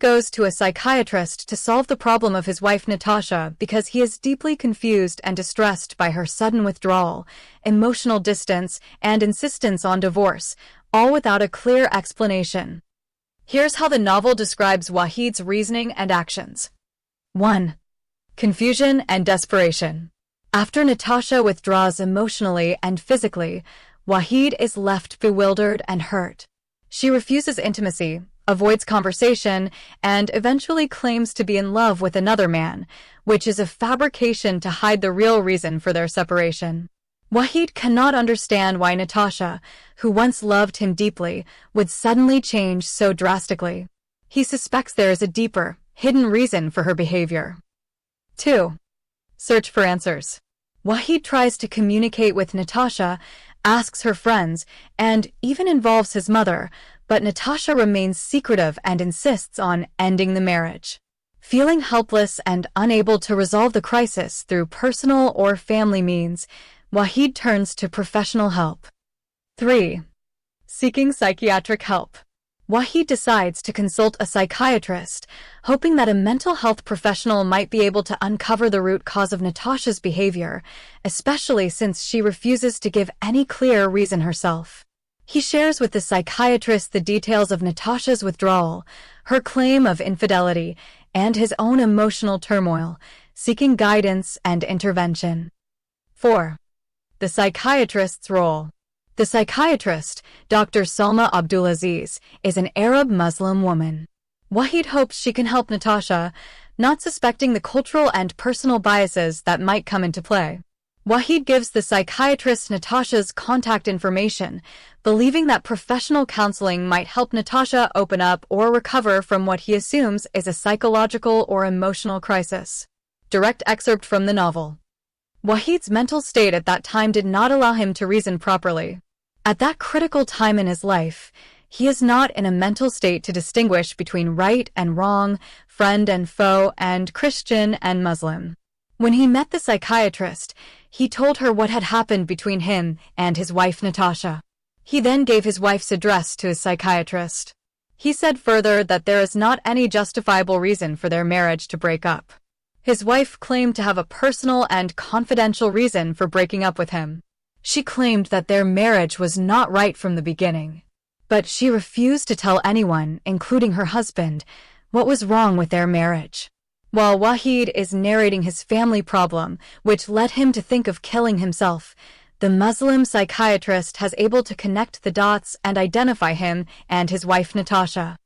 goes to a psychiatrist to solve the problem of his wife Natasha because he is deeply confused and distressed by her sudden withdrawal, emotional distance, and insistence on divorce, all without a clear explanation. Here's how the novel describes Wahid's reasoning and actions. 1. Confusion and desperation. After Natasha withdraws emotionally and physically, Wahid is left bewildered and hurt. She refuses intimacy, avoids conversation, and eventually claims to be in love with another man, which is a fabrication to hide the real reason for their separation. Wahid cannot understand why Natasha, who once loved him deeply, would suddenly change so drastically. He suspects there is a deeper, hidden reason for her behavior. 2. Search for answers. Wahid tries to communicate with Natasha, asks her friends, and even involves his mother, but Natasha remains secretive and insists on ending the marriage. Feeling helpless and unable to resolve the crisis through personal or family means, Wahid turns to professional help. 3. Seeking psychiatric help. Wahid decides to consult a psychiatrist, hoping that a mental health professional might be able to uncover the root cause of Natasha's behavior, especially since she refuses to give any clear reason herself. He shares with the psychiatrist the details of Natasha's withdrawal, her claim of infidelity, and his own emotional turmoil, seeking guidance and intervention. 4. The psychiatrist's role. The psychiatrist, Dr. Salma Abdulaziz, is an Arab Muslim woman. Wahid hopes she can help Natasha, not suspecting the cultural and personal biases that might come into play. Wahid gives the psychiatrist Natasha's contact information, believing that professional counseling might help Natasha open up or recover from what he assumes is a psychological or emotional crisis. Direct excerpt from the novel. Wahid's mental state at that time did not allow him to reason properly. At that critical time in his life, he is not in a mental state to distinguish between right and wrong, friend and foe, and Christian and Muslim. When he met the psychiatrist, he told her what had happened between him and his wife Natasha. He then gave his wife's address to his psychiatrist. He said further that there is not any justifiable reason for their marriage to break up. His wife claimed to have a personal and confidential reason for breaking up with him. She claimed that their marriage was not right from the beginning. But she refused to tell anyone, including her husband, what was wrong with their marriage. While Wahid is narrating his family problem, which led him to think of killing himself, the Muslim psychiatrist has able to connect the dots and identify him and his wife Natasha.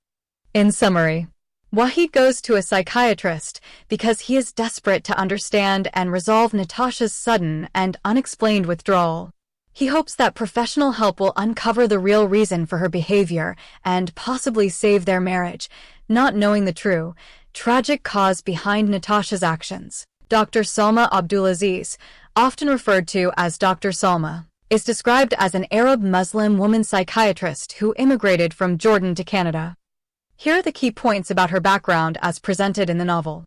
In summary, Wahid goes to a psychiatrist because he is desperate to understand and resolve Natasha's sudden and unexplained withdrawal. He hopes that professional help will uncover the real reason for her behavior and possibly save their marriage, not knowing the true, tragic cause behind Natasha's actions. Dr. Salma Abdulaziz, often referred to as Dr. Salma, is described as an Arab Muslim woman psychiatrist who immigrated from Jordan to Canada. Here are the key points about her background as presented in the novel.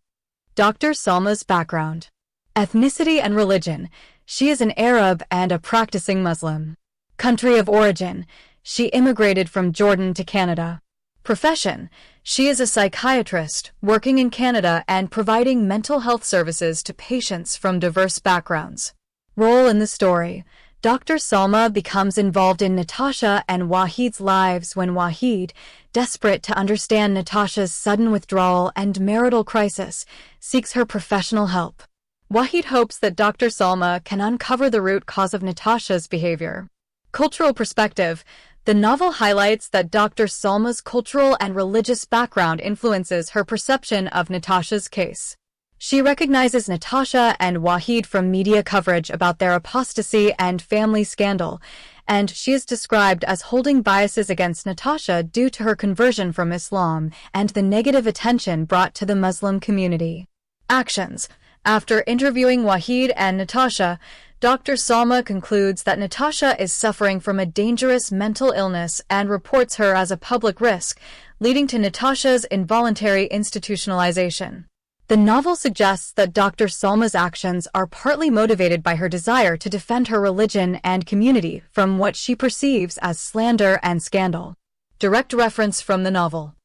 Dr. Salma's background. Ethnicity and religion. She is an Arab and a practicing Muslim. Country of origin. She immigrated from Jordan to Canada. Profession. She is a psychiatrist working in Canada and providing mental health services to patients from diverse backgrounds. Role in the story. Dr. Salma becomes involved in Natasha and Wahid's lives when Wahid, desperate to understand Natasha's sudden withdrawal and marital crisis, seeks her professional help. Wahid hopes that Dr. Salma can uncover the root cause of Natasha's behavior. Cultural perspective. The novel highlights that Dr. Salma's cultural and religious background influences her perception of Natasha's case. She recognizes Natasha and Wahid from media coverage about their apostasy and family scandal, and she is described as holding biases against Natasha due to her conversion from Islam and the negative attention brought to the Muslim community. Actions. After interviewing Wahid and Natasha, Dr. Salma concludes that Natasha is suffering from a dangerous mental illness and reports her as a public risk, leading to Natasha's involuntary institutionalization. The novel suggests that Dr. Salma's actions are partly motivated by her desire to defend her religion and community from what she perceives as slander and scandal. Direct reference from the novel.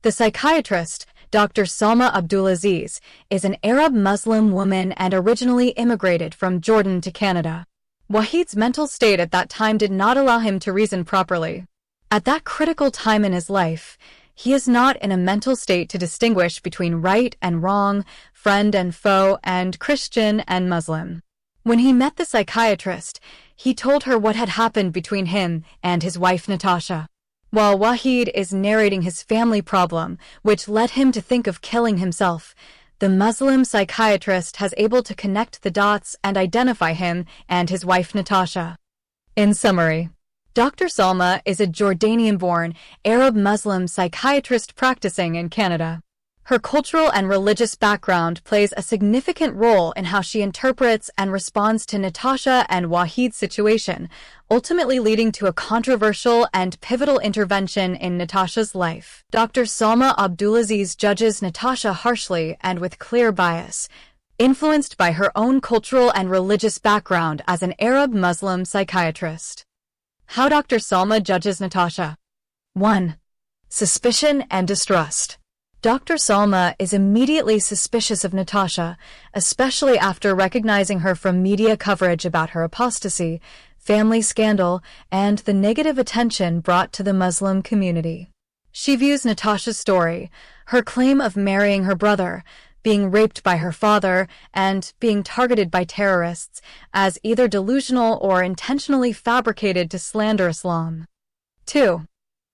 The psychiatrist, Dr. Salma Abdulaziz, is an Arab Muslim woman and originally immigrated from Jordan to Canada. Wahid's mental state at that time did not allow him to reason properly. At that critical time in his life, he is not in a mental state to distinguish between right and wrong, friend and foe, and Christian and Muslim. When he met the psychiatrist, he told her what had happened between him and his wife Natasha. While Wahid is narrating his family problem, which led him to think of killing himself, the Muslim psychiatrist has able to connect the dots and identify him and his wife Natasha. In summary, Dr. Salma is a Jordanian-born Arab Muslim psychiatrist practicing in Canada. Her cultural and religious background plays a significant role in how she interprets and responds to Natasha and Wahid's situation, ultimately leading to a controversial and pivotal intervention in Natasha's life. Dr. Salma Abdulaziz judges Natasha harshly and with clear bias, influenced by her own cultural and religious background as an Arab Muslim psychiatrist. How Dr. Salma judges Natasha. 1. Suspicion and distrust. Dr. Salma is immediately suspicious of Natasha, especially after recognizing her from media coverage about her apostasy, family scandal, and the negative attention brought to the Muslim community. She views Natasha's story, her claim of marrying her brother, being raped by her father, and being targeted by terrorists, as either delusional or intentionally fabricated to slander Islam. 2.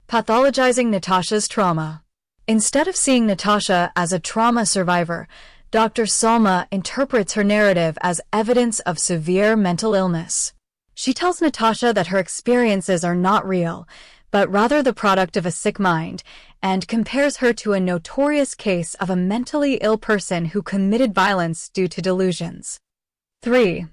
Pathologizing Natasha's trauma. Instead of seeing Natasha as a trauma survivor, Dr. Salma interprets her narrative as evidence of severe mental illness. She tells Natasha that her experiences are not real, but rather the product of a sick mind, and compares her to a notorious case of a mentally ill person who committed violence due to delusions. 3.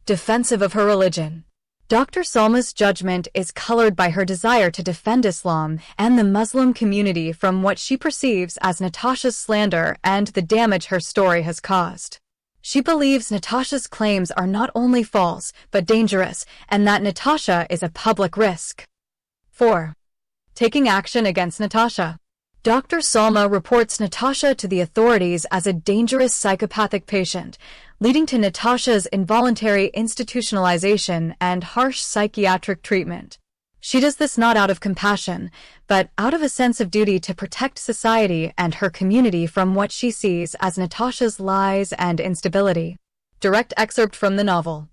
Defensive of her religion. Dr. Salma's judgment is colored by her desire to defend Islam and the Muslim community from what she perceives as Natasha's slander and the damage her story has caused. She believes Natasha's claims are not only false, but dangerous, and that Natasha is a public risk. 4. Taking action against Natasha. Dr. Salma reports Natasha to the authorities as a dangerous psychopathic patient, leading to Natasha's involuntary institutionalization and harsh psychiatric treatment. She does this not out of compassion, but out of a sense of duty to protect society and her community from what she sees as Natasha's lies and instability. Direct excerpt from the novel.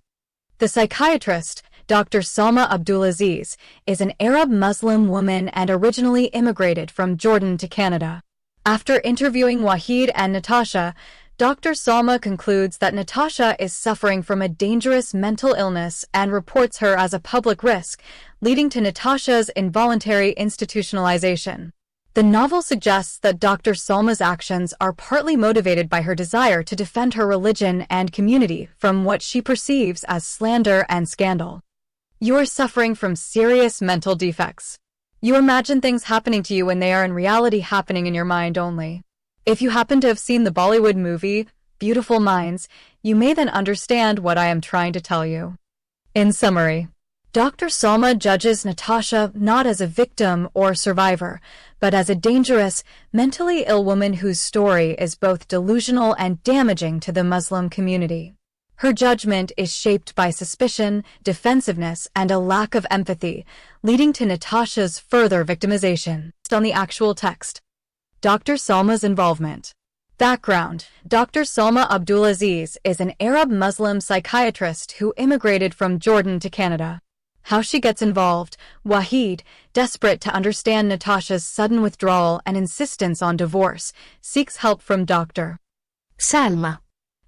The psychiatrist, Dr. Salma Abdulaziz, is an Arab Muslim woman and originally immigrated from Jordan to Canada. After interviewing Wahid and Natasha, Dr. Salma concludes that Natasha is suffering from a dangerous mental illness and reports her as a public risk, leading to Natasha's involuntary institutionalization. The novel suggests that Dr. Salma's actions are partly motivated by her desire to defend her religion and community from what she perceives as slander and scandal. You are suffering from serious mental defects. You imagine things happening to you when they are in reality happening in your mind only. If you happen to have seen the Bollywood movie, Beautiful Minds, you may then understand what I am trying to tell you. In summary, Dr. Salma judges Natasha not as a victim or survivor, but as a dangerous, mentally ill woman whose story is both delusional and damaging to the Muslim community. Her judgment is shaped by suspicion, defensiveness, and a lack of empathy, leading to Natasha's further victimization. On the actual text. Dr. Salma's involvement. Background: Dr. Salma Abdulaziz is an Arab Muslim psychiatrist who immigrated from Jordan to Canada. How she gets involved: Wahid, desperate to understand Natasha's sudden withdrawal and insistence on divorce, seeks help from Dr. Salma.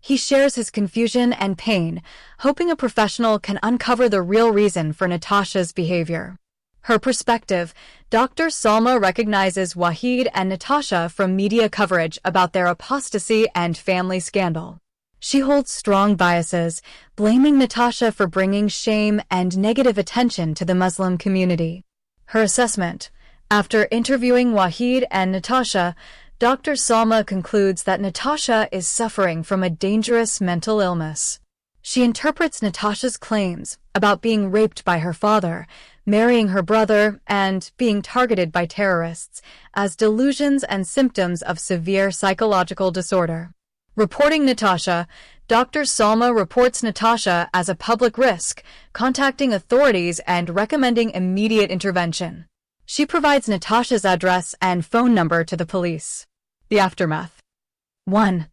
He shares his confusion and pain, hoping a professional can uncover the real reason for Natasha's behavior. Her perspective: Dr. Salma recognizes Wahid and Natasha from media coverage about their apostasy and family scandal. She holds strong biases, blaming Natasha for bringing shame and negative attention to the Muslim community. Her assessment: after interviewing Wahid and Natasha, Dr. Salma concludes that Natasha is suffering from a dangerous mental illness. She interprets Natasha's claims about being raped by her father, marrying her brother, and being targeted by terrorists as delusions and symptoms of severe psychological disorder. Reporting Natasha, Dr. Salma reports Natasha as a public risk, contacting authorities and recommending immediate intervention. She provides Natasha's address and phone number to the police. The aftermath. 1.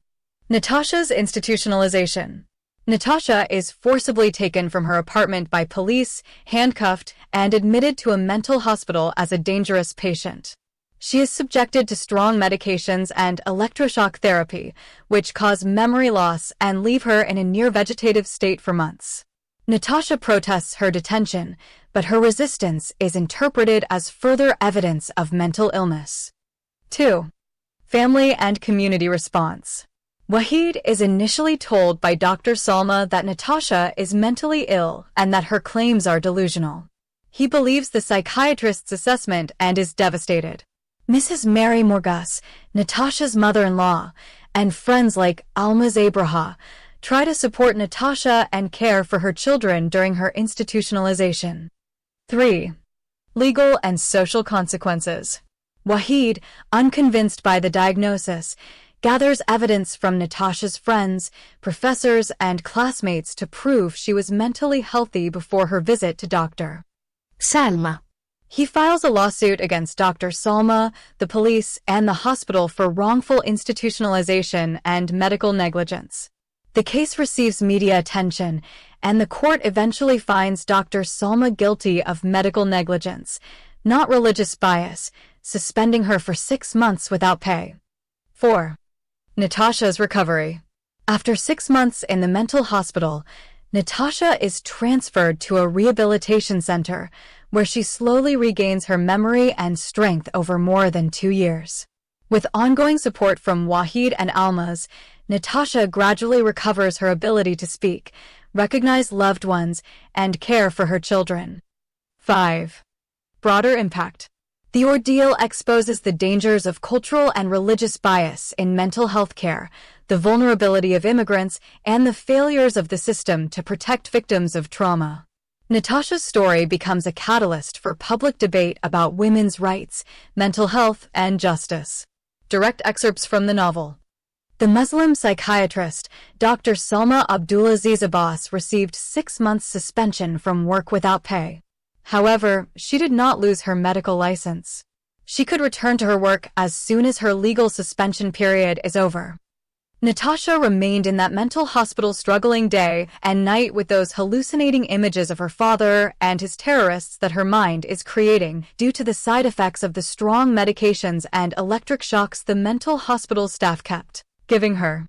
Natasha's institutionalization. Natasha is forcibly taken from her apartment by police, handcuffed, and admitted to a mental hospital as a dangerous patient. She is subjected to strong medications and electroshock therapy, which cause memory loss and leave her in a near-vegetative state for months. Natasha protests her detention, but her resistance is interpreted as further evidence of mental illness. 2. Family and community response. Wahid is initially told by Dr. Salma that Natasha is mentally ill and that her claims are delusional. He believes the psychiatrist's assessment and is devastated. Mrs. Mary Morgas, Natasha's mother-in-law, and friends like Almaz Abraha try to support Natasha and care for her children during her institutionalization. 3. Legal and social consequences. Wahid, unconvinced by the diagnosis, gathers evidence from Natasha's friends, professors, and classmates to prove she was mentally healthy before her visit to Dr. Salma. He files a lawsuit against Dr. Salma, the police, and the hospital for wrongful institutionalization and medical negligence. The case receives media attention, and the court eventually finds Dr. Salma guilty of medical negligence, not religious bias, suspending her for 6 months without pay. 4. Natasha's recovery. After 6 months in the mental hospital, Natasha is transferred to a rehabilitation center where she slowly regains her memory and strength over more than 2 years. With ongoing support from Wahid and Almaz, Natasha gradually recovers her ability to speak, recognize loved ones, and care for her children. 5. Broader impact. The ordeal exposes the dangers of cultural and religious bias in mental health care, the vulnerability of immigrants, and the failures of the system to protect victims of trauma. Natasha's story becomes a catalyst for public debate about women's rights, mental health, and justice. Direct excerpts from the novel. The Muslim psychiatrist, Dr. Salma Abdulaziz Abbas, received 6 months suspension from work without pay. However, she did not lose her medical license. She could return to her work as soon as her legal suspension period is over. Natasha remained in that mental hospital struggling day and night with those hallucinating images of her father and his terrorists that her mind is creating due to the side effects of the strong medications and electric shocks the mental hospital staff kept giving her.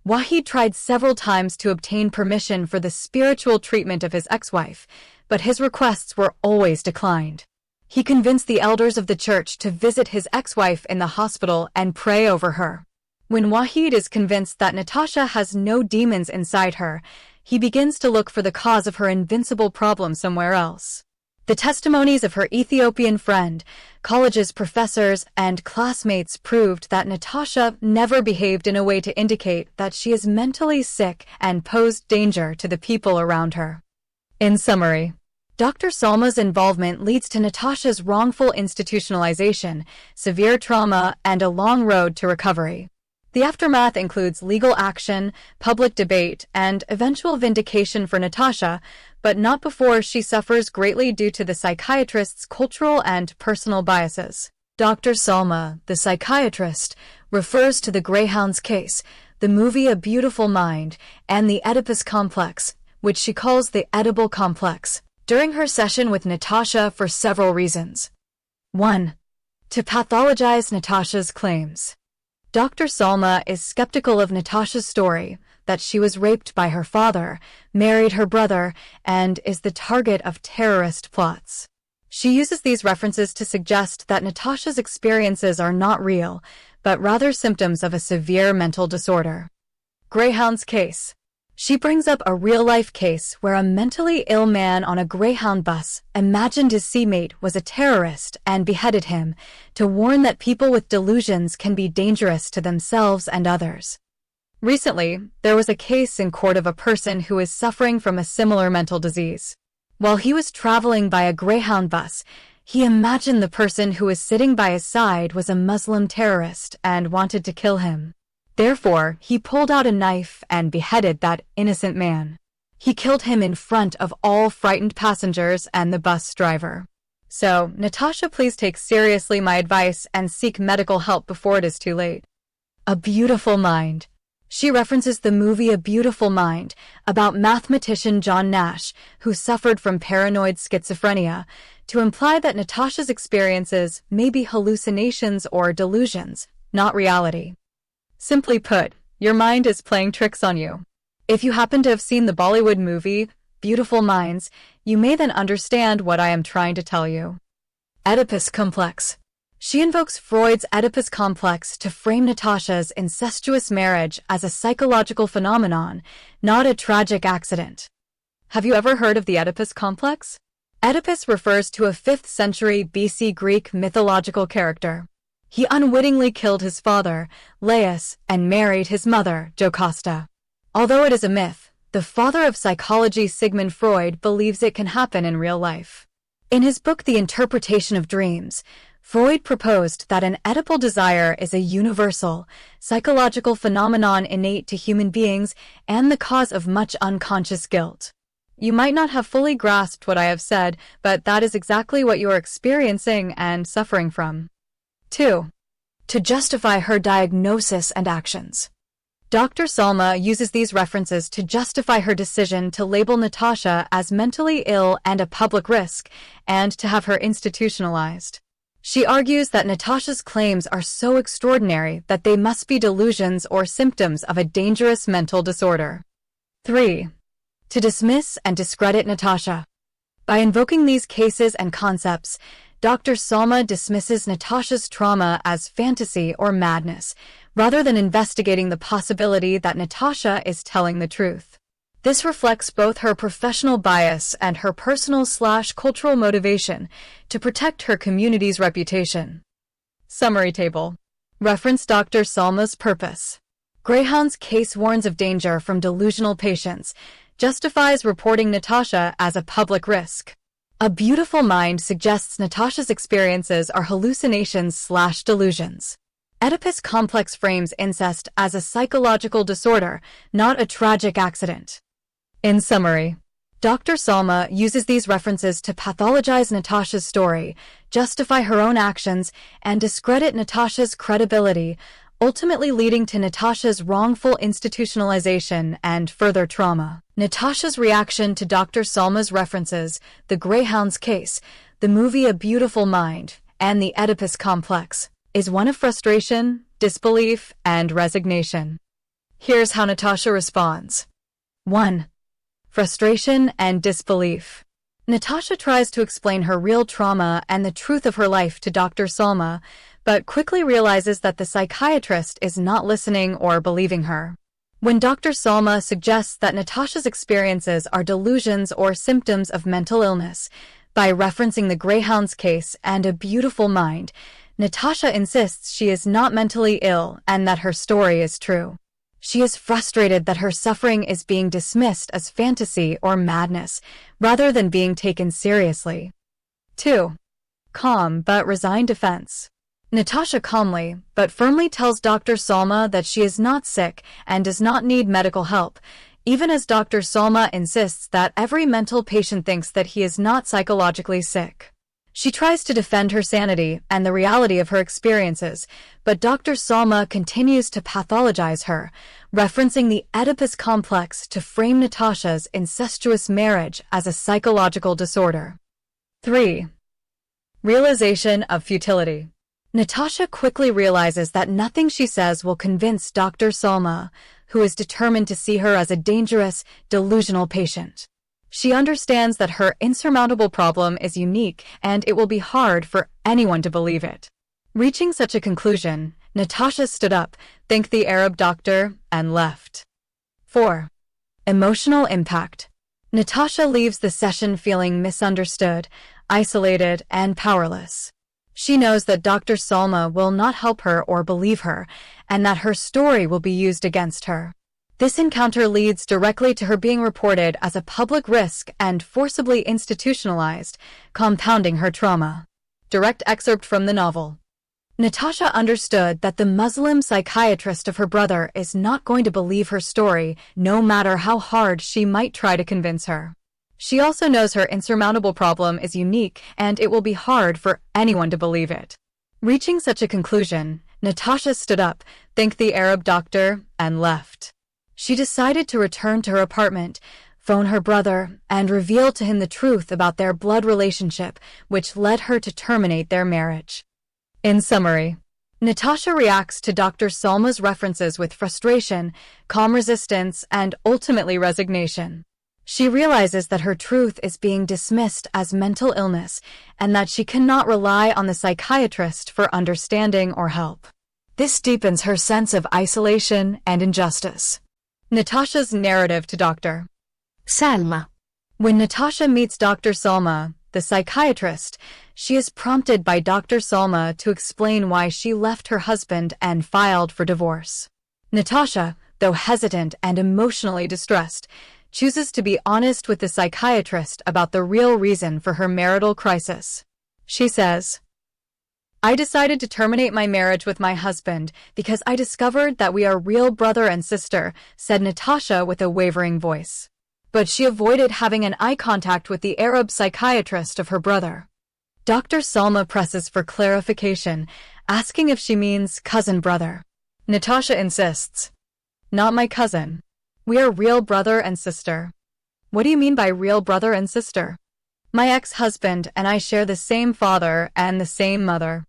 Wahid tried several times to obtain permission for the spiritual treatment of his ex-wife, but his requests were always declined. He convinced the elders of the church to visit his ex-wife in the hospital and pray over her. When Wahid is convinced that Natasha has no demons inside her, he begins to look for the cause of her invincible problem somewhere else. The testimonies of her Ethiopian friend, college's professors, and classmates proved that Natasha never behaved in a way to indicate that she is mentally sick and posed danger to the people around her. In summary, Dr. Salma's involvement leads to Natasha's wrongful institutionalization, severe trauma, and a long road to recovery. The aftermath includes legal action, public debate, and eventual vindication for Natasha, but not before she suffers greatly due to the psychiatrist's cultural and personal biases. Dr. Salma, the psychiatrist, refers to the Greyhounds case, the movie A Beautiful Mind, and the Oedipus complex, which she calls the edible complex, during her session with Natasha for several reasons. 1. To pathologize Natasha's claims. Dr. Salma is skeptical of Natasha's story, that she was raped by her father, married her brother, and is the target of terrorist plots. She uses these references to suggest that Natasha's experiences are not real, but rather symptoms of a severe mental disorder. Greyhound's case. She brings up a real-life case where a mentally ill man on a Greyhound bus imagined his seatmate was a terrorist and beheaded him, to warn that people with delusions can be dangerous to themselves and others. Recently, there was a case in court of a person who is suffering from a similar mental disease. While he was traveling by a Greyhound bus, he imagined the person who was sitting by his side was a Muslim terrorist and wanted to kill him. Therefore, he pulled out a knife and beheaded that innocent man. He killed him in front of all frightened passengers and the bus driver. So, Natasha, please take seriously my advice and seek medical help before it is too late. A Beautiful Mind. She references the movie A Beautiful Mind about mathematician John Nash, who suffered from paranoid schizophrenia, to imply that Natasha's experiences may be hallucinations or delusions, not reality. Simply put, your mind is playing tricks on you. If you happen to have seen the Bollywood movie Beautiful Minds, you may then understand what I am trying to tell you. Oedipus complex. She invokes Freud's Oedipus complex to frame Natasha's incestuous marriage as a psychological phenomenon, not a tragic accident. Have you ever heard of the Oedipus complex? Oedipus refers to a 5th century BC Greek mythological character. He unwittingly killed his father, Laius, and married his mother, Jocasta. Although it is a myth, the father of psychology Sigmund Freud believes it can happen in real life. In his book The Interpretation of Dreams, Freud proposed that an Oedipal desire is a universal, psychological phenomenon innate to human beings and the cause of much unconscious guilt. You might not have fully grasped what I have said, but that is exactly what you are experiencing and suffering from. 2. To justify her diagnosis and actions. Dr. Salma uses these references to justify her decision to label Natasha as mentally ill and a public risk, and to have her institutionalized. She argues that Natasha's claims are so extraordinary that they must be delusions or symptoms of a dangerous mental disorder. 3. To dismiss and discredit Natasha. By invoking these cases and concepts, Dr. Salma dismisses Natasha's trauma as fantasy or madness, rather than investigating the possibility that Natasha is telling the truth. This reflects both her professional bias and her personal/cultural motivation to protect her community's reputation. Summary table. Reference Dr. Salma's purpose. Greyhound's case warns of danger from delusional patients, justifies reporting Natasha as a public risk. A Beautiful Mind suggests Natasha's experiences are hallucinations/delusions. Oedipus complex frames incest as a psychological disorder, not a tragic accident. In summary, Dr. Salma uses these references to pathologize Natasha's story, justify her own actions, and discredit Natasha's credibility, ultimately leading to Natasha's wrongful institutionalization and further trauma. Natasha's reaction to Dr. Salma's references, the Greyhound's case, the movie A Beautiful Mind, and the Oedipus complex, is one of frustration, disbelief, and resignation. Here's how Natasha responds. 1. Frustration and disbelief. Natasha tries to explain her real trauma and the truth of her life to Dr. Salma, but quickly realizes that the psychiatrist is not listening or believing her. When Dr. Salma suggests that Natasha's experiences are delusions or symptoms of mental illness, by referencing the Greyhound's case and A Beautiful Mind, Natasha insists she is not mentally ill and that her story is true. She is frustrated that her suffering is being dismissed as fantasy or madness, rather than being taken seriously. 2. Calm but resigned defense. Natasha calmly but firmly tells Dr. Salma that she is not sick and does not need medical help, even as Dr. Salma insists that every mental patient thinks that he is not psychologically sick. She tries to defend her sanity and the reality of her experiences, but Dr. Salma continues to pathologize her, referencing the Oedipus complex to frame Natasha's incestuous marriage as a psychological disorder. 3. Realization of futility. Natasha quickly realizes that nothing she says will convince Dr. Salma, who is determined to see her as a dangerous, delusional patient. She understands that her insurmountable problem is unique and it will be hard for anyone to believe it. Reaching such a conclusion, Natasha stood up, thanked the Arab doctor, and left. 4. Emotional impact. Natasha leaves the session feeling misunderstood, isolated, and powerless. She knows that Dr. Salma will not help her or believe her, and that her story will be used against her. This encounter leads directly to her being reported as a public risk and forcibly institutionalized, compounding her trauma. Direct excerpt from the novel. Natasha understood that the Muslim psychiatrist of her brother is not going to believe her story, no matter how hard she might try to convince her. She also knows her insurmountable problem is unique and it will be hard for anyone to believe it. Reaching such a conclusion, Natasha stood up, thanked the Arab doctor, and left. She decided to return to her apartment, phone her brother, and reveal to him the truth about their blood relationship, which led her to terminate their marriage. In summary, Natasha reacts to Dr. Salma's references with frustration, calm resistance, and ultimately resignation. She realizes that her truth is being dismissed as mental illness and that she cannot rely on the psychiatrist for understanding or help. This deepens her sense of isolation and injustice. Natasha's narrative to Dr. Salma. When Natasha meets Dr. Salma, the psychiatrist, she is prompted by Dr. Salma to explain why she left her husband and filed for divorce. Natasha, though hesitant and emotionally distressed, chooses to be honest with the psychiatrist about the real reason for her marital crisis. She says, "I decided to terminate my marriage with my husband because I discovered that we are real brother and sister," said Natasha with a wavering voice. But she avoided having an eye contact with the Arab psychiatrist of her brother. Dr. Salma presses for clarification, asking if she means cousin brother. Natasha insists, "Not my cousin. We are real brother and sister." "What do you mean by real brother and sister?" "My ex-husband and I share the same father and the same mother."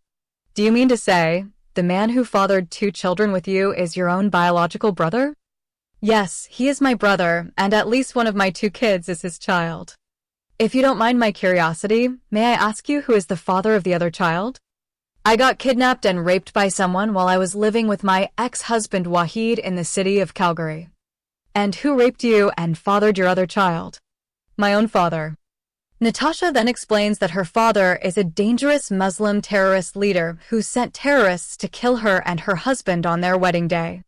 "Do you mean to say, the man who fathered 2 children with you is your own biological brother?" "Yes, he is my brother, and at least one of my 2 kids is his child." "If you don't mind my curiosity, may I ask you who is the father of the other child?" "I got kidnapped and raped by someone while I was living with my ex-husband Wahid in the city of Calgary." "And who raped you and fathered your other child?" "My own father." Natasha then explains that her father is a dangerous Muslim terrorist leader who sent terrorists to kill her and her husband on their wedding day.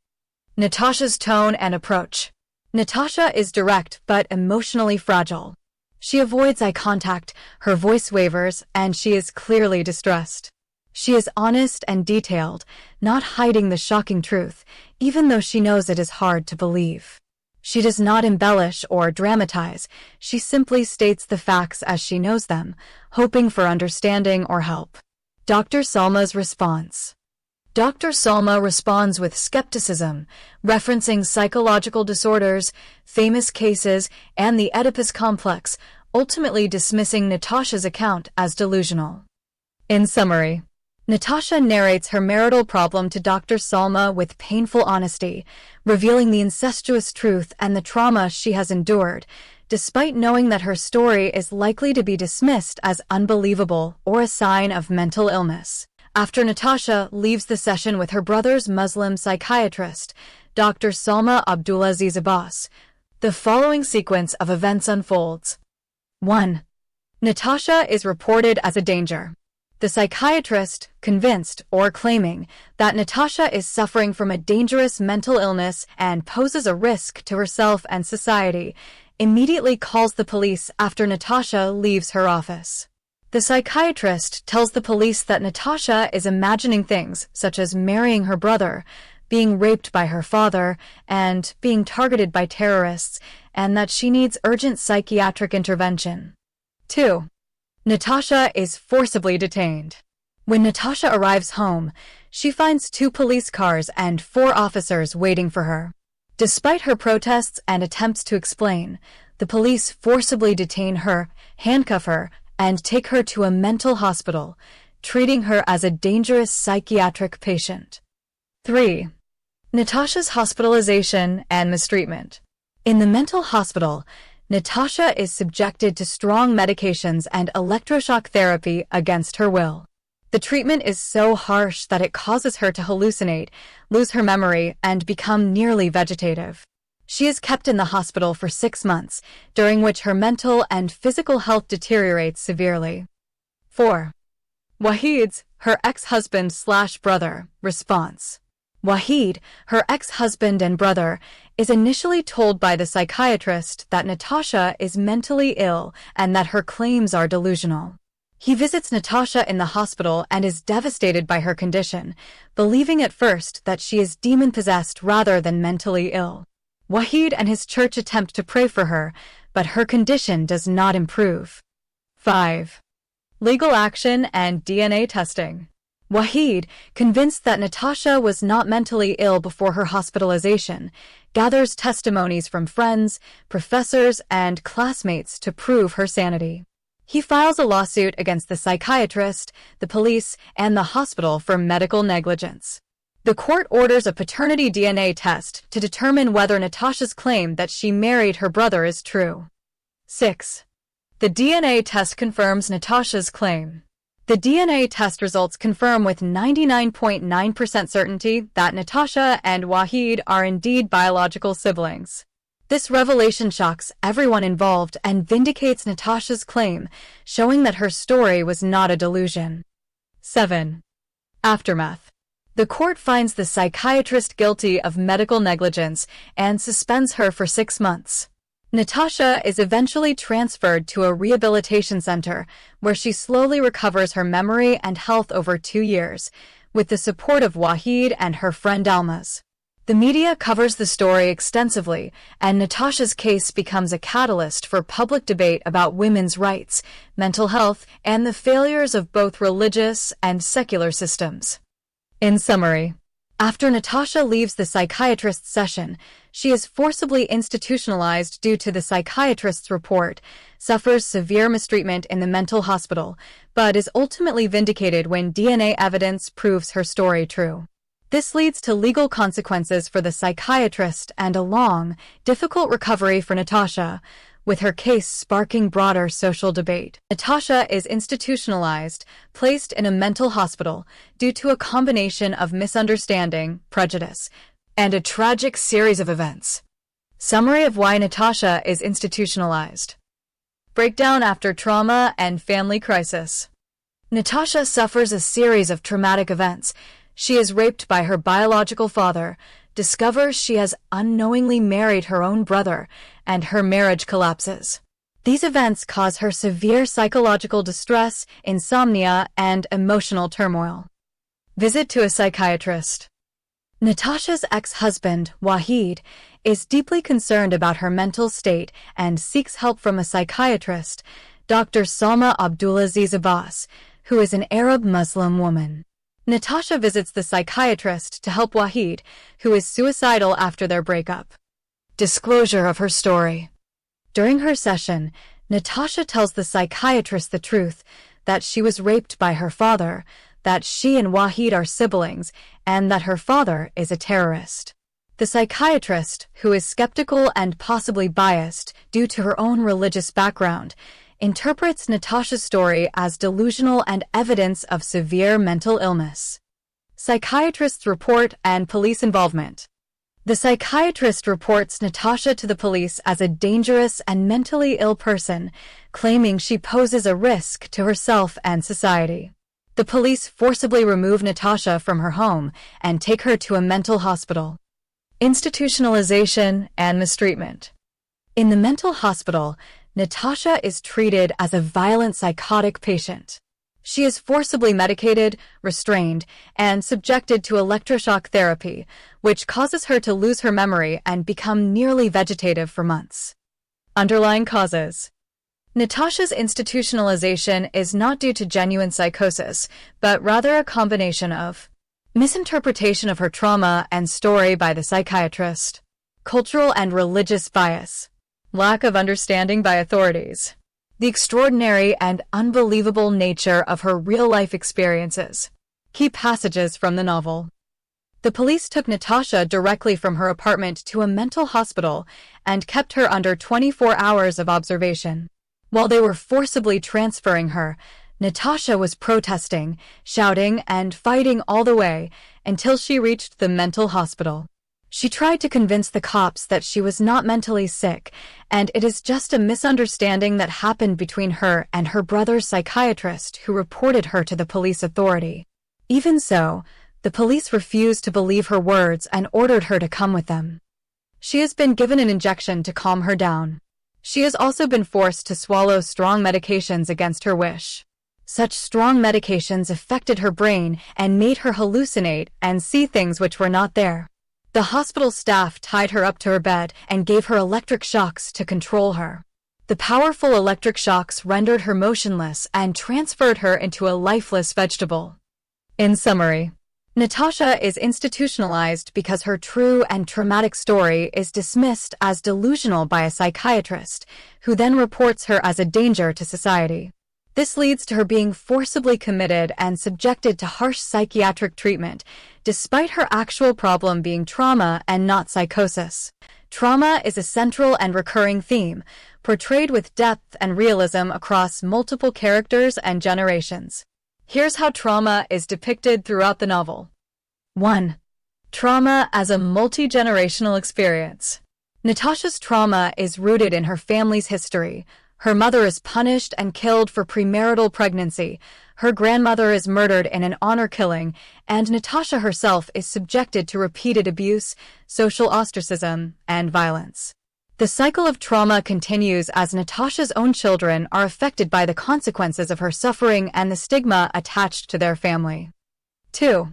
Natasha's tone and approach. Natasha is direct but emotionally fragile. She avoids eye contact, her voice wavers, and she is clearly distressed. She is honest and detailed, not hiding the shocking truth, even though she knows it is hard to believe. She does not embellish or dramatize, she simply states the facts as she knows them, hoping for understanding or help. Dr. Salma's response. Dr. Salma responds with skepticism, referencing psychological disorders, famous cases, and the Oedipus complex, ultimately dismissing Natasha's account as delusional. In summary, Natasha narrates her marital problem to Dr. Salma with painful honesty, revealing the incestuous truth and the trauma she has endured, despite knowing that her story is likely to be dismissed as unbelievable or a sign of mental illness. After Natasha leaves the session with her brother's Muslim psychiatrist, Dr. Salma Abdulaziz Abbas, the following sequence of events unfolds. 1. Natasha is reported as a danger. The psychiatrist, convinced or claiming that Natasha is suffering from a dangerous mental illness and poses a risk to herself and society, immediately calls the police after Natasha leaves her office. The psychiatrist tells the police that Natasha is imagining things such as marrying her brother, being raped by her father, and being targeted by terrorists, and that she needs urgent psychiatric intervention. 2. Natasha is forcibly detained. When Natasha arrives home, she finds 2 police cars and 4 officers waiting for her. Despite her protests and attempts to explain, the police forcibly detain her, handcuff her, and take her to a mental hospital, treating her as a dangerous psychiatric patient. 3. Natasha's hospitalization and mistreatment. In the mental hospital, Natasha is subjected to strong medications and electroshock therapy against her will. The treatment is so harsh that it causes her to hallucinate, lose her memory, and become nearly vegetative. She is kept in the hospital for 6 months, during which her mental and physical health deteriorates severely. 4. Wahid's, her ex-husband/brother, response. Wahid, her ex-husband and brother, is initially told by the psychiatrist that Natasha is mentally ill and that her claims are delusional. He visits Natasha in the hospital and is devastated by her condition, believing at first that she is demon-possessed rather than mentally ill. Wahid and his church attempt to pray for her, but her condition does not improve. 5. Legal action and DNA testing. Wahid, convinced that Natasha was not mentally ill before her hospitalization, gathers testimonies from friends, professors, and classmates to prove her sanity. He files a lawsuit against the psychiatrist, the police, and the hospital for medical negligence. The court orders a paternity DNA test to determine whether Natasha's claim that she married her brother is true. 6. The DNA test confirms Natasha's claim. The DNA test results confirm with 99.9% certainty that Natasha and Wahid are indeed biological siblings. This revelation shocks everyone involved and vindicates Natasha's claim, showing that her story was not a delusion. 7. Aftermath. The court finds the psychiatrist guilty of medical negligence and suspends her for 6 months. Natasha is eventually transferred to a rehabilitation center where she slowly recovers her memory and health over 2 years, with the support of Wahid and her friend Almaz. The media covers the story extensively, and Natasha's case becomes a catalyst for public debate about women's rights, mental health, and the failures of both religious and secular systems. In summary, after Natasha leaves the psychiatrist's session, she is forcibly institutionalized due to the psychiatrist's report, suffers severe mistreatment in the mental hospital, but is ultimately vindicated when DNA evidence proves her story true. This leads to legal consequences for the psychiatrist and a long, difficult recovery for Natasha, with her case sparking broader social debate. Natasha is institutionalized, placed in a mental hospital due to a combination of misunderstanding, prejudice, and a tragic series of events. Summary of why Natasha is institutionalized. Breakdown after trauma and family crisis. Natasha suffers a series of traumatic events. She is raped by her biological father, discovers she has unknowingly married her own brother, and her marriage collapses. These events cause her severe psychological distress, insomnia, and emotional turmoil. Visit to a psychiatrist. Natasha's ex-husband, Wahid, is deeply concerned about her mental state and seeks help from a psychiatrist, Dr. Salma Abdulaziz Abbas, who is an Arab Muslim woman. Natasha visits the psychiatrist to help Wahid, who is suicidal after their breakup. Disclosure of her story. During her session, Natasha tells the psychiatrist the truth, that she was raped by her father, that she and Wahid are siblings, and that her father is a terrorist. The psychiatrist, who is skeptical and possibly biased due to her own religious background, interprets Natasha's story as delusional and evidence of severe mental illness. Psychiatrist's report and police involvement. The psychiatrist reports Natasha to the police as a dangerous and mentally ill person, claiming she poses a risk to herself and society. The police forcibly remove Natasha from her home and take her to a mental hospital. Institutionalization and mistreatment. In the mental hospital, Natasha is treated as a violent psychotic patient. She is forcibly medicated, restrained, and subjected to electroshock therapy, which causes her to lose her memory and become nearly vegetative for months. Underlying causes. Natasha's institutionalization is not due to genuine psychosis, but rather a combination of misinterpretation of her trauma and story by the psychiatrist, cultural and religious bias, lack of understanding by authorities, the extraordinary and unbelievable nature of her real-life experiences. Key passages from the novel. The police took Natasha directly from her apartment to a mental hospital and kept her under 24 hours of observation. While they were forcibly transferring her, Natasha was protesting, shouting, and fighting all the way until she reached the mental hospital. She tried to convince the cops that she was not mentally sick, and it is just a misunderstanding that happened between her and her brother's psychiatrist who reported her to the police authority. Even so, The police refused to believe her words and ordered her to come with them. She has been given an injection to calm her down. She has also been forced to swallow strong medications against her wish. Such strong medications affected her brain and made her hallucinate and see things which were not there. The hospital staff tied her up to her bed and gave her electric shocks to control her. The powerful electric shocks rendered her motionless and transferred her into a lifeless vegetable. In summary, Natasha is institutionalized because her true and traumatic story is dismissed as delusional by a psychiatrist, who then reports her as a danger to society. This leads to her being forcibly committed and subjected to harsh psychiatric treatment, despite her actual problem being trauma and not psychosis. Trauma is a central and recurring theme, portrayed with depth and realism across multiple characters and generations. Here's how trauma is depicted throughout the novel. 1. Trauma as a multi-generational experience. Natasha's trauma is rooted in her family's history. Her mother is punished and killed for premarital pregnancy. Her grandmother is murdered in an honor killing, and Natasha herself is subjected to repeated abuse, social ostracism, and violence. The cycle of trauma continues as Natasha's own children are affected by the consequences of her suffering and the stigma attached to their family. 2.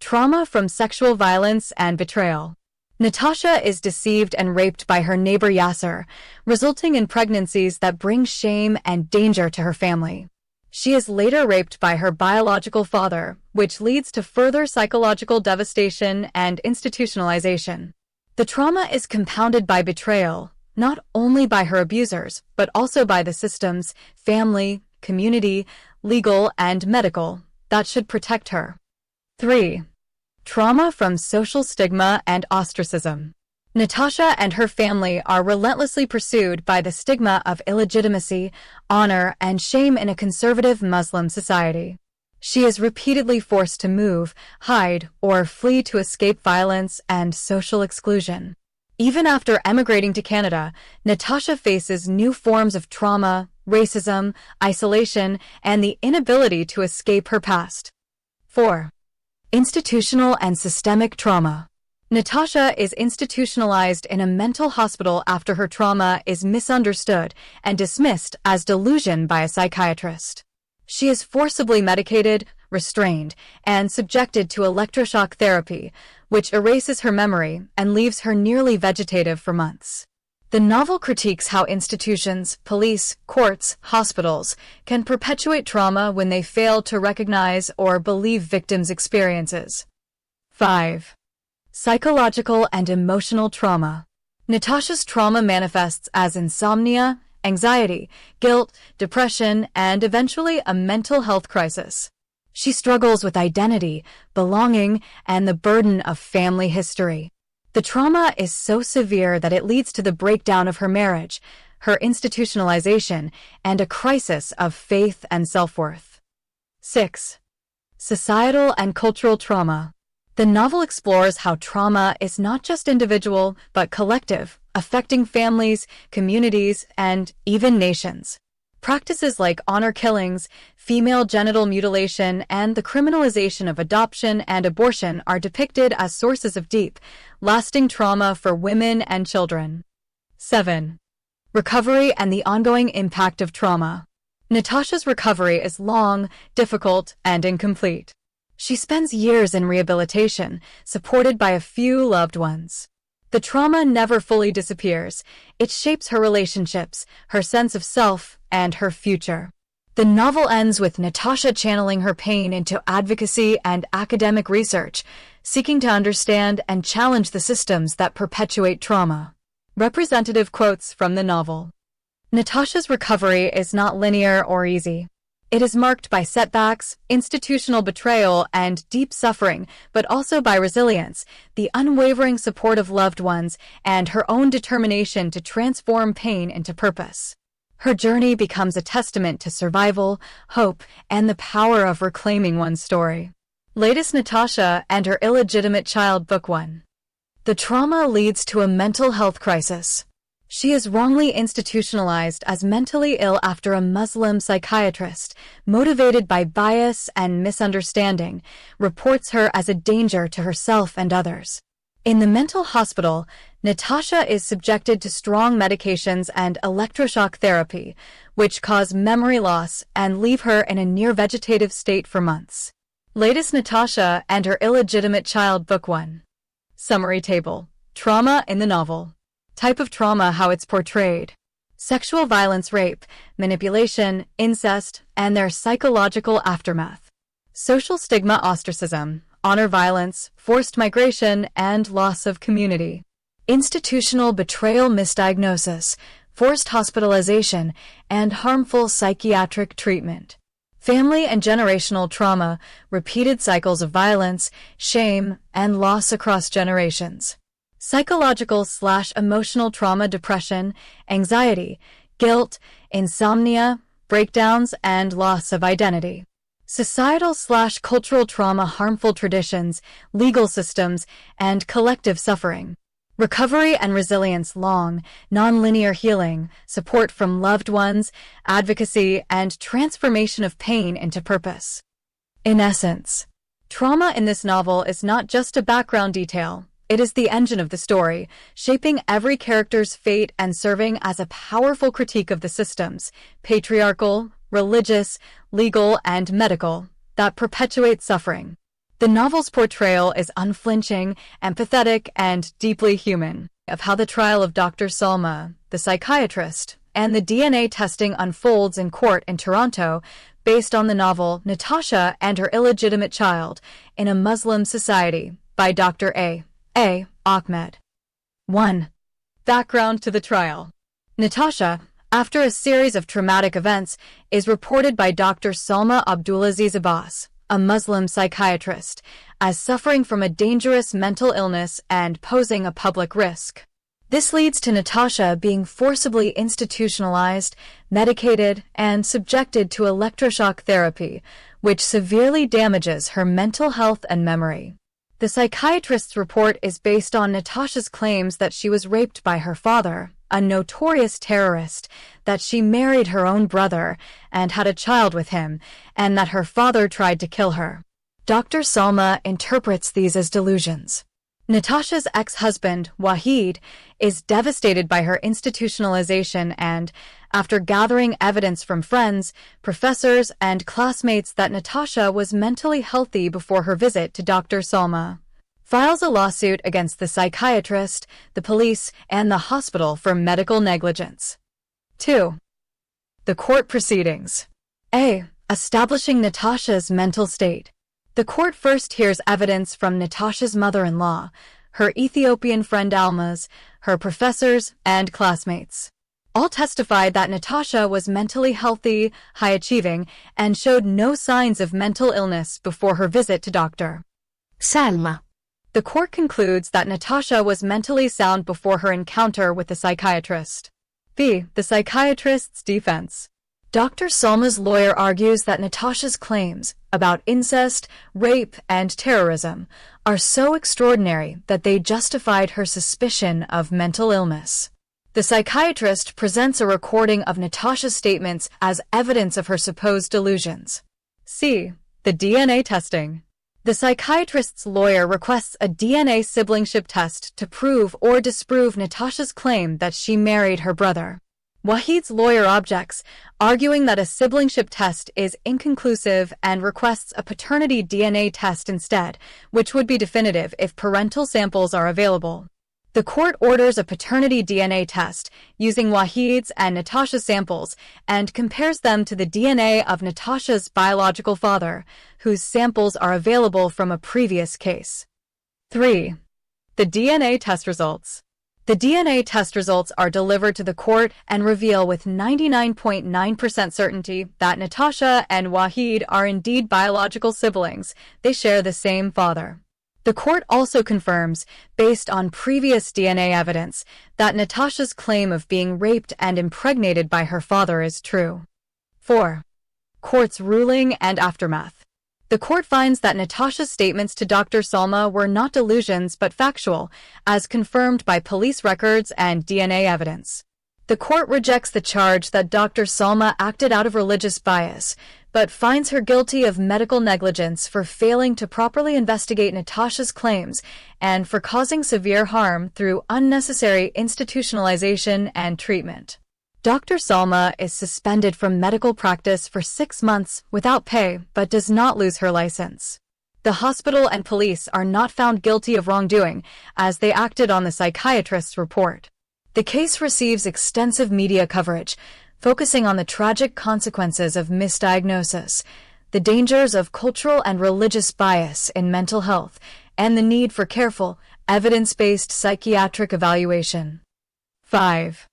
Trauma from sexual violence and betrayal. Natasha is deceived and raped by her neighbor Yasser, resulting in pregnancies that bring shame and danger to her family. She is later raped by her biological father, which leads to further psychological devastation and institutionalization. The trauma is compounded by betrayal, not only by her abusers, but also by the systems, family, community, legal, and medical, that should protect her. 3. Trauma from social stigma and ostracism. Natasha and her family are relentlessly pursued by the stigma of illegitimacy, honor, and shame in a conservative Muslim society. She is repeatedly forced to move, hide, or flee to escape violence and social exclusion. Even after emigrating to Canada, Natasha faces new forms of trauma, racism, isolation, and the inability to escape her past. 4. Institutional and systemic trauma. Natasha is institutionalized in a mental hospital after her trauma is misunderstood and dismissed as delusion by a psychiatrist. She is forcibly medicated, restrained, and subjected to electroshock therapy, which erases her memory and leaves her nearly vegetative for months. The novel critiques how institutions, police, courts, hospitals can perpetuate trauma when they fail to recognize or believe victims' experiences. 5. Psychological and emotional trauma. Natasha's trauma manifests as insomnia, anxiety, guilt, depression, and eventually a mental health crisis. She struggles with identity, belonging, and the burden of family history. The trauma is so severe that it leads to the breakdown of her marriage, her institutionalization, and a crisis of faith and self-worth. 6. Societal and cultural trauma. The novel explores how trauma is not just individual, but collective, affecting families, communities, and even nations. Practices like honor killings, female genital mutilation, and the criminalization of adoption and abortion are depicted as sources of deep, lasting trauma for women and children. 7. Recovery and the ongoing impact of trauma. Natasha's recovery is long, difficult, and incomplete. She spends years in rehabilitation, supported by a few loved ones. The trauma never fully disappears. It shapes her relationships, her sense of self, and her future. The novel ends with Natasha channeling her pain into advocacy and academic research, seeking to understand and challenge the systems that perpetuate trauma. Representative quotes from the novel. Natasha's recovery is not linear or easy. It is marked by setbacks, institutional betrayal, and deep suffering, but also by resilience, the unwavering support of loved ones, and her own determination to transform pain into purpose. Her journey becomes a testament to survival, hope, and the power of reclaiming one's story. Latest Natasha and Her Illegitimate Child Book 1. The trauma leads to a mental health crisis. She is wrongly institutionalized as mentally ill after a Muslim psychiatrist, motivated by bias and misunderstanding, reports her as a danger to herself and others. In the mental hospital, Natasha is subjected to strong medications and electroshock therapy, which cause memory loss and leave her in a near-vegetative state for months. Latest: Natasha and Her Illegitimate Child, Book 1. Summary table. Trauma in the novel. Type of trauma: how it's portrayed. Sexual violence, rape, manipulation, incest, and their psychological aftermath. Social stigma: ostracism, honor violence, forced migration, and loss of community. Institutional betrayal, misdiagnosis, forced hospitalization, and harmful psychiatric treatment. Family and generational trauma, repeated cycles of violence, shame, and loss across generations. Psychological/emotional trauma: depression, anxiety, guilt, insomnia, breakdowns, and loss of identity. Societal/cultural trauma: harmful traditions, legal systems, and collective suffering. Recovery and resilience: long, non-linear healing, support from loved ones, advocacy, and transformation of pain into purpose. In essence, trauma in this novel is not just a background detail. It is the engine of the story, shaping every character's fate and serving as a powerful critique of the systems, patriarchal, religious, legal, and medical, that perpetuate suffering. The novel's portrayal is unflinching, empathetic, and deeply human, of how the trial of Dr. Salma, the psychiatrist, and the DNA testing unfolds in court in Toronto, based on the novel Natasha and Her Illegitimate Child in a Muslim Society by Dr. A. Ahmed. 1. Background to the trial. Natasha, after a series of traumatic events, is reported by Dr. Salma Abdulaziz Abbas, a Muslim psychiatrist, as suffering from a dangerous mental illness and posing a public risk. This leads to Natasha being forcibly institutionalized, medicated, and subjected to electroshock therapy, which severely damages her mental health and memory. The psychiatrist's report is based on Natasha's claims that she was raped by her father, a notorious terrorist, that she married her own brother and had a child with him, and that her father tried to kill her. Dr. Salma interprets these as delusions. Natasha's ex-husband, Wahid, is devastated by her institutionalization and, after gathering evidence from friends, professors, and classmates that Natasha was mentally healthy before her visit to Dr. Salma, files a lawsuit against the psychiatrist, the police, and the hospital for medical negligence. 2. The court proceedings. A. Establishing Natasha's mental state. The court first hears evidence from Natasha's mother-in-law, her Ethiopian friend Alma's, her professors, and classmates. All testified that Natasha was mentally healthy, high-achieving, and showed no signs of mental illness before her visit to Dr. Salma. The court concludes that Natasha was mentally sound before her encounter with the psychiatrist. B. The psychiatrist's defense. Dr. Salma's lawyer argues that Natasha's claims about incest, rape, and terrorism are so extraordinary that they justified her suspicion of mental illness. The psychiatrist presents a recording of Natasha's statements as evidence of her supposed delusions. C. The DNA testing. The psychiatrist's lawyer requests a DNA siblingship test to prove or disprove Natasha's claim that she married her brother. Wahid's lawyer objects, arguing that a siblingship test is inconclusive and requests a paternity DNA test instead, which would be definitive if parental samples are available. The court orders a paternity DNA test using Wahid's and Natasha's samples and compares them to the DNA of Natasha's biological father, whose samples are available from a previous case. 3. The DNA test results. The DNA test results are delivered to the court and reveal with 99.9% certainty that Natasha and Wahid are indeed biological siblings. They share the same father. The court also confirms, based on previous DNA evidence, that Natasha's claim of being raped and impregnated by her father is true. 4. Court's ruling and aftermath. The court finds that Natasha's statements to Dr. Salma were not delusions but factual, as confirmed by police records and DNA evidence. The court rejects the charge that Dr. Salma acted out of religious bias, but finds her guilty of medical negligence for failing to properly investigate Natasha's claims and for causing severe harm through unnecessary institutionalization and treatment. Dr. Salma is suspended from medical practice for 6 months without pay but does not lose her license. The hospital and police are not found guilty of wrongdoing, as they acted on the psychiatrist's report. The case receives extensive media coverage, focusing on the tragic consequences of misdiagnosis, the dangers of cultural and religious bias in mental health, and the need for careful, evidence-based psychiatric evaluation. 5.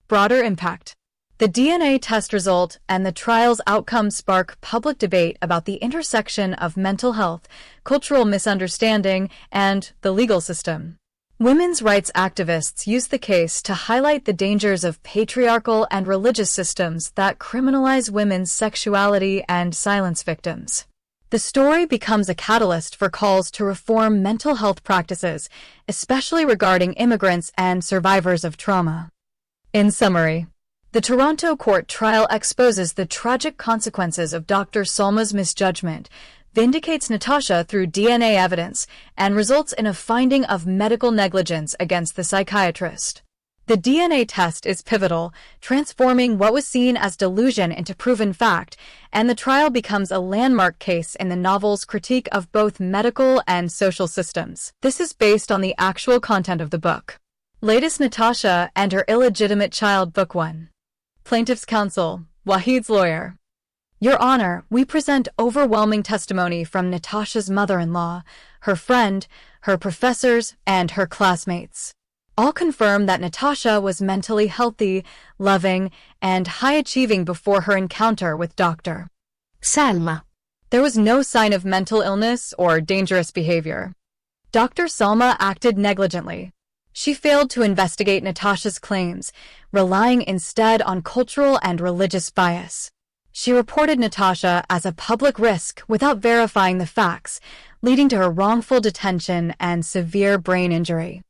Broader impact. The DNA test result and the trial's outcome spark public debate about the intersection of mental health, cultural misunderstanding, and the legal system. Women's rights activists use the case to highlight the dangers of patriarchal and religious systems that criminalize women's sexuality and silence victims. The story becomes a catalyst for calls to reform mental health practices, especially regarding immigrants and survivors of trauma. In summary, the Toronto court trial exposes the tragic consequences of Dr. Salma's misjudgment, vindicates Natasha through DNA evidence, and results in a finding of medical negligence against the psychiatrist. The DNA test is pivotal, transforming what was seen as delusion into proven fact, and the trial becomes a landmark case in the novel's critique of both medical and social systems. This is based on the actual content of the book. Latest: Natasha and Her Illegitimate Child, Book 1. Plaintiff's Counsel, Wahid's lawyer. Your Honor, we present overwhelming testimony from Natasha's mother-in-law, her friend, her professors, and her classmates. All confirm that Natasha was mentally healthy, loving, and high-achieving before her encounter with Dr. Salma. There was no sign of mental illness or dangerous behavior. Dr. Salma acted negligently. She failed to investigate Natasha's claims, relying instead on cultural and religious bias. She reported Natasha as a public risk without verifying the facts, leading to her wrongful detention and severe brain injury.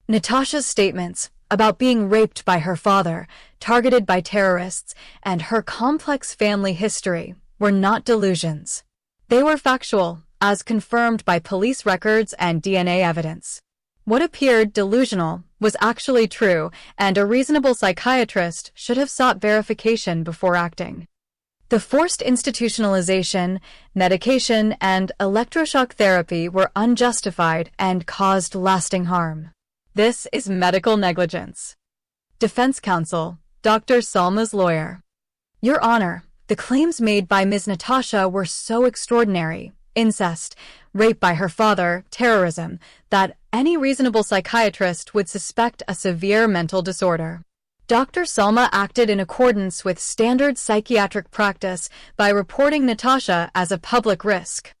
Natasha's statements about being raped by her father, targeted by terrorists, and her complex family history were not delusions. They were factual, as confirmed by police records and DNA evidence. What appeared delusional was actually true, and a reasonable psychiatrist should have sought verification before acting. The forced institutionalization, medication, and electroshock therapy were unjustified and caused lasting harm. This is medical negligence. Defense Counsel, Dr. Salma's lawyer. Your Honor, the claims made by Ms. Natasha were so extraordinary, incest, rape by her father, terrorism, that any reasonable psychiatrist would suspect a severe mental disorder. Dr. Salma acted in accordance with standard psychiatric practice by reporting Natasha as a public risk.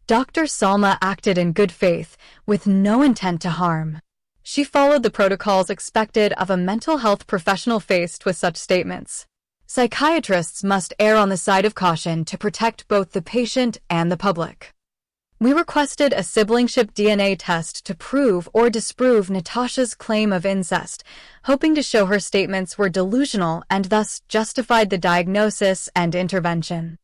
Dr. Salma acted in good faith, with no intent to harm. She followed the protocols expected of a mental health professional faced with such statements. Psychiatrists must err on the side of caution to protect both the patient and the public. We requested a siblingship DNA test to prove or disprove Natasha's claim of incest, hoping to show her statements were delusional and thus justified the diagnosis and intervention.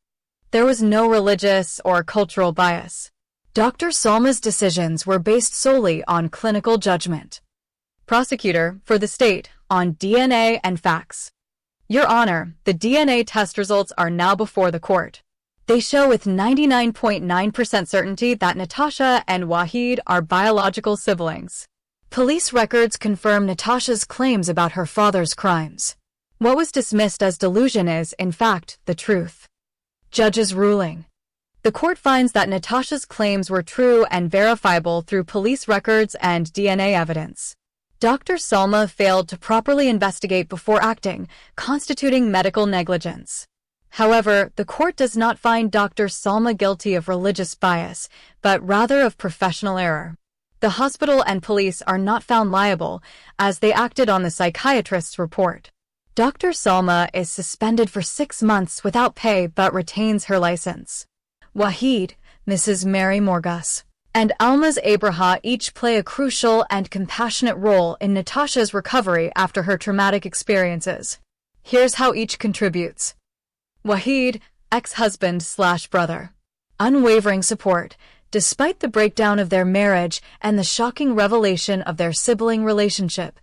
There was no religious or cultural bias. Dr. Salma's decisions were based solely on clinical judgment. Prosecutor, for the state, on DNA and facts. Your Honor, the DNA test results are now before the court. They show with 99.9% certainty that Natasha and Wahid are biological siblings. Police records confirm Natasha's claims about her father's crimes. What was dismissed as delusion is, in fact, the truth. Judge's ruling. The court finds that Natasha's claims were true and verifiable through police records and DNA evidence. Dr. Salma failed to properly investigate before acting, constituting medical negligence. However, the court does not find Dr. Salma guilty of religious bias, but rather of professional error. The hospital and police are not found liable, as they acted on the psychiatrist's report. Dr. Salma is suspended for 6 months without pay but retains her license. Wahid, Mrs. Mary Morgus, and Almaz Abraha each play a crucial and compassionate role in Natasha's recovery after her traumatic experiences. Here's how each contributes. Wahid, ex-husband/brother. Unwavering support. Despite the breakdown of their marriage and the shocking revelation of their sibling relationship,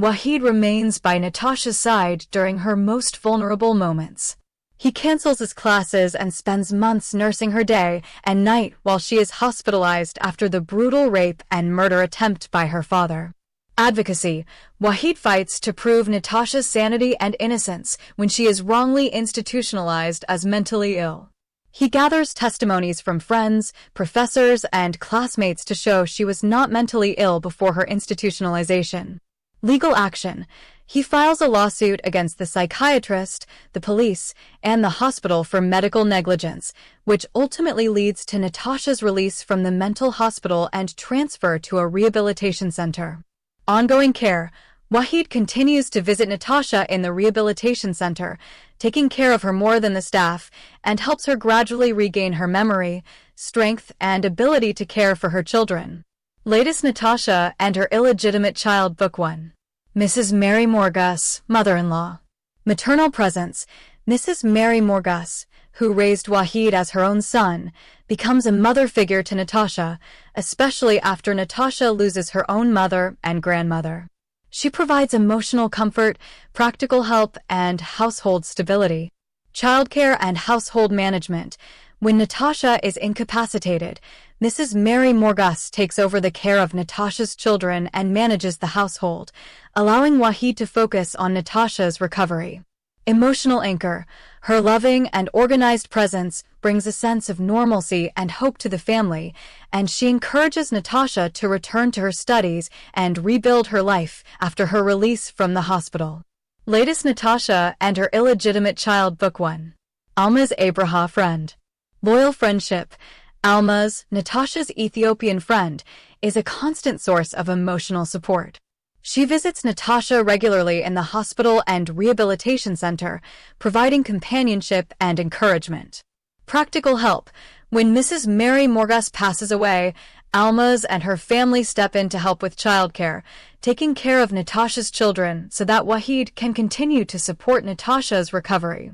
Wahid remains by Natasha's side during her most vulnerable moments. He cancels his classes and spends months nursing her day and night while she is hospitalized after the brutal rape and murder attempt by her father. Advocacy. Wahid fights to prove Natasha's sanity and innocence when she is wrongly institutionalized as mentally ill. He gathers testimonies from friends, professors, and classmates to show she was not mentally ill before her institutionalization. Legal action. He files a lawsuit against the psychiatrist, the police, and the hospital for medical negligence, which ultimately leads to Natasha's release from the mental hospital and transfer to a rehabilitation center. Ongoing care. Wahid continues to visit Natasha in the rehabilitation center, taking care of her more than the staff, and helps her gradually regain her memory, strength, and ability to care for her children. Latest Natasha and Her Illegitimate Child Book 1. Mrs. Mary Morgus, mother-in-law. Maternal presence. Mrs. Mary Morgus, who raised Wahid as her own son, becomes a mother figure to Natasha, especially after Natasha loses her own mother and grandmother. She provides emotional comfort, practical help, and household stability. Childcare and household management. When Natasha is incapacitated, Mrs. Mary Morgus takes over the care of Natasha's children and manages the household, allowing Wahid to focus on Natasha's recovery. Emotional anchor. Her loving and organized presence brings a sense of normalcy and hope to the family, and she encourages Natasha to return to her studies and rebuild her life after her release from the hospital. Latest Natasha and Her Illegitimate Child Book 1. Almaz Abraha friend. Loyal friendship. Almaz, Natasha's Ethiopian friend, is a constant source of emotional support. She visits Natasha regularly in the hospital and rehabilitation center, providing companionship and encouragement. Practical help. When Mrs. Mary Morgus passes away, Almaz and her family step in to help with childcare, taking care of Natasha's children so that Wahid can continue to support Natasha's recovery.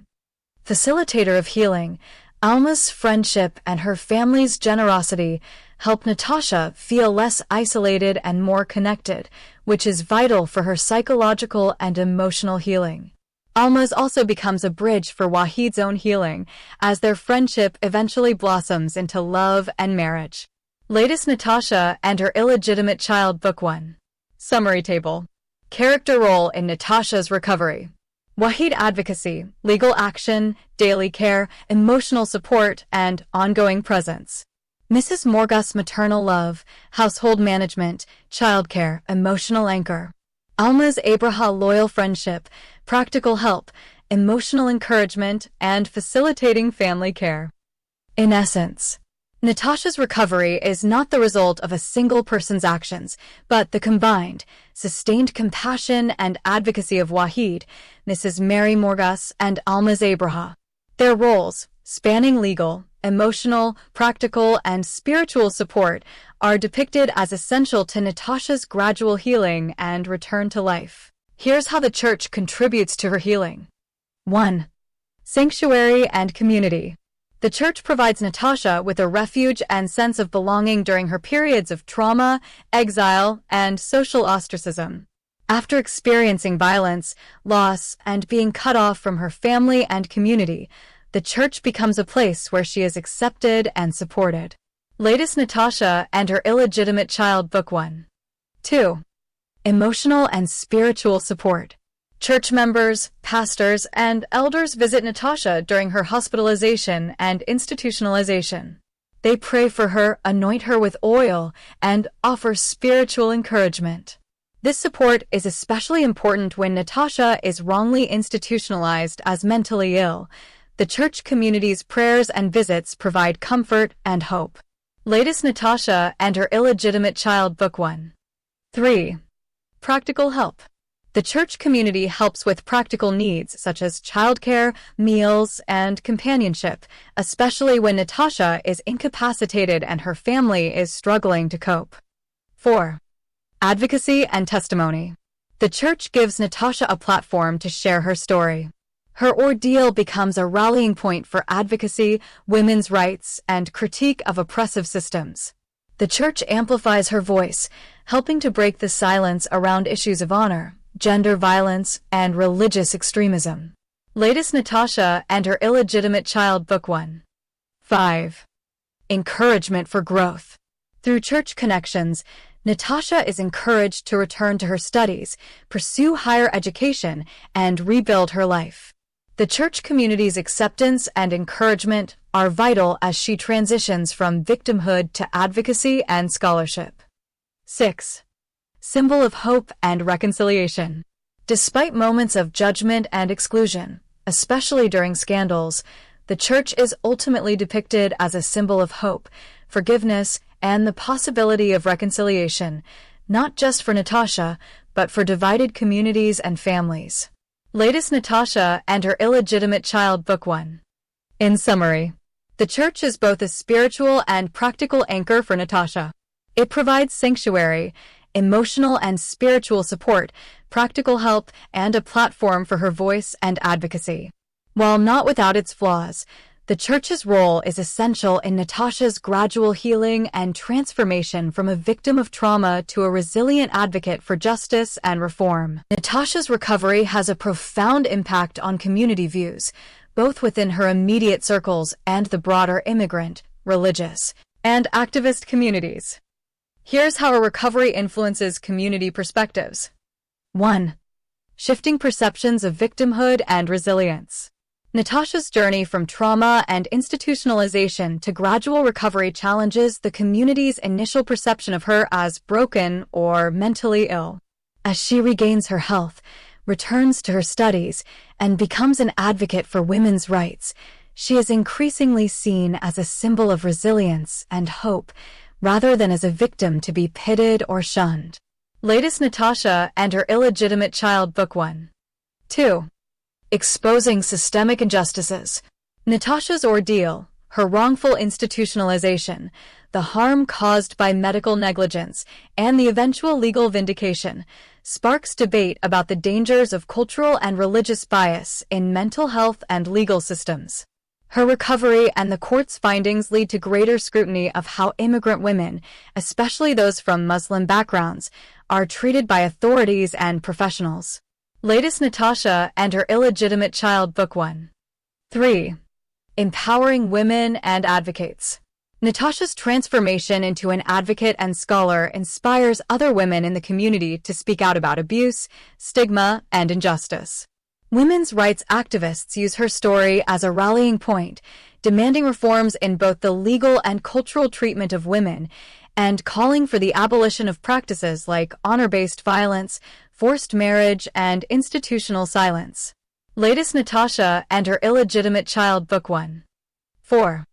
Facilitator of healing. Almaz's friendship and her family's generosity help Natasha feel less isolated and more connected, which is vital for her psychological and emotional healing. Almaz also becomes a bridge for Wahid's own healing, as their friendship eventually blossoms into love and marriage. Latest Natasha and Her Illegitimate Child Book 1. Summary table. Character role in Natasha's recovery. Wahid advocacy, legal action, daily care, emotional support, and ongoing presence. Mrs. Morgus maternal love, household management, childcare, emotional anchor. Almaz Abraha loyal friendship, practical help, emotional encouragement, and facilitating family care. In essence, Natasha's recovery is not the result of a single person's actions, but the combined, sustained compassion and advocacy of Wahid, Mrs. Mary Morgus, and Almaz Abraha. Their roles, spanning legal, emotional, practical, and spiritual support, are depicted as essential to Natasha's gradual healing and return to life. Here's how the Church contributes to her healing. 1. Sanctuary and community. The Church provides Natasha with a refuge and sense of belonging during her periods of trauma, exile, and social ostracism. After experiencing violence, loss, and being cut off from her family and community, the Church becomes a place where she is accepted and supported. Latest Natasha and Her Illegitimate Child Book 1. 2. Emotional and spiritual support. Church members, pastors, and elders visit Natasha during her hospitalization and institutionalization. They pray for her, anoint her with oil, and offer spiritual encouragement. This support is especially important when Natasha is wrongly institutionalized as mentally ill. The church community's prayers and visits provide comfort and hope. Latest Natasha and Her Illegitimate Child Book 1. 3. Practical help. The church community helps with practical needs such as childcare, meals, and companionship, especially when Natasha is incapacitated and her family is struggling to cope. 4. Advocacy and testimony. The church gives Natasha a platform to share her story. Her ordeal becomes a rallying point for advocacy, women's rights, and critique of oppressive systems. The church amplifies her voice, helping to break the silence around issues of honor, gender violence, and religious extremism. Latest Natasha and Her Illegitimate Child Book 1. 5. Encouragement for growth. Through church connections, Natasha is encouraged to return to her studies, pursue higher education, and rebuild her life. The church community's acceptance and encouragement are vital as she transitions from victimhood to advocacy and scholarship. 6. Symbol of hope and reconciliation. Despite moments of judgment and exclusion, especially during scandals, the church is ultimately depicted as a symbol of hope, forgiveness, and the possibility of reconciliation, not just for Natasha, but for divided communities and families. Latest Natasha and Her Illegitimate Child Book 1. In summary, the church is both a spiritual and practical anchor for Natasha. It provides sanctuary, emotional and spiritual support, practical help, and a platform for her voice and advocacy. While not without its flaws, the church's role is essential in Natasha's gradual healing and transformation from a victim of trauma to a resilient advocate for justice and reform. Natasha's recovery has a profound impact on community views, both within her immediate circles and the broader immigrant, religious, and activist communities. Here's how her recovery influences community perspectives. 1. Shifting perceptions of victimhood and resilience. Natasha's journey from trauma and institutionalization to gradual recovery challenges the community's initial perception of her as broken or mentally ill. As she regains her health, returns to her studies, and becomes an advocate for women's rights, she is increasingly seen as a symbol of resilience and hope, rather than as a victim to be pitted or shunned. Latest Natasha and Her Illegitimate Child Book 1. 2. Exposing systemic injustices. Natasha's ordeal, her wrongful institutionalization, the harm caused by medical negligence, and the eventual legal vindication, sparks debate about the dangers of cultural and religious bias in mental health and legal systems. Her recovery and the court's findings lead to greater scrutiny of how immigrant women, especially those from Muslim backgrounds, are treated by authorities and professionals. Latest Natasha and Her Illegitimate Child Book 1. 3. Empowering women and advocates. Natasha's transformation into an advocate and scholar inspires other women in the community to speak out about abuse, stigma, and injustice. Women's rights activists use her story as a rallying point, demanding reforms in both the legal and cultural treatment of women, and calling for the abolition of practices like honor-based violence, forced marriage, and institutional silence. Latest Natasha and Her Illegitimate Child Book 1. 4.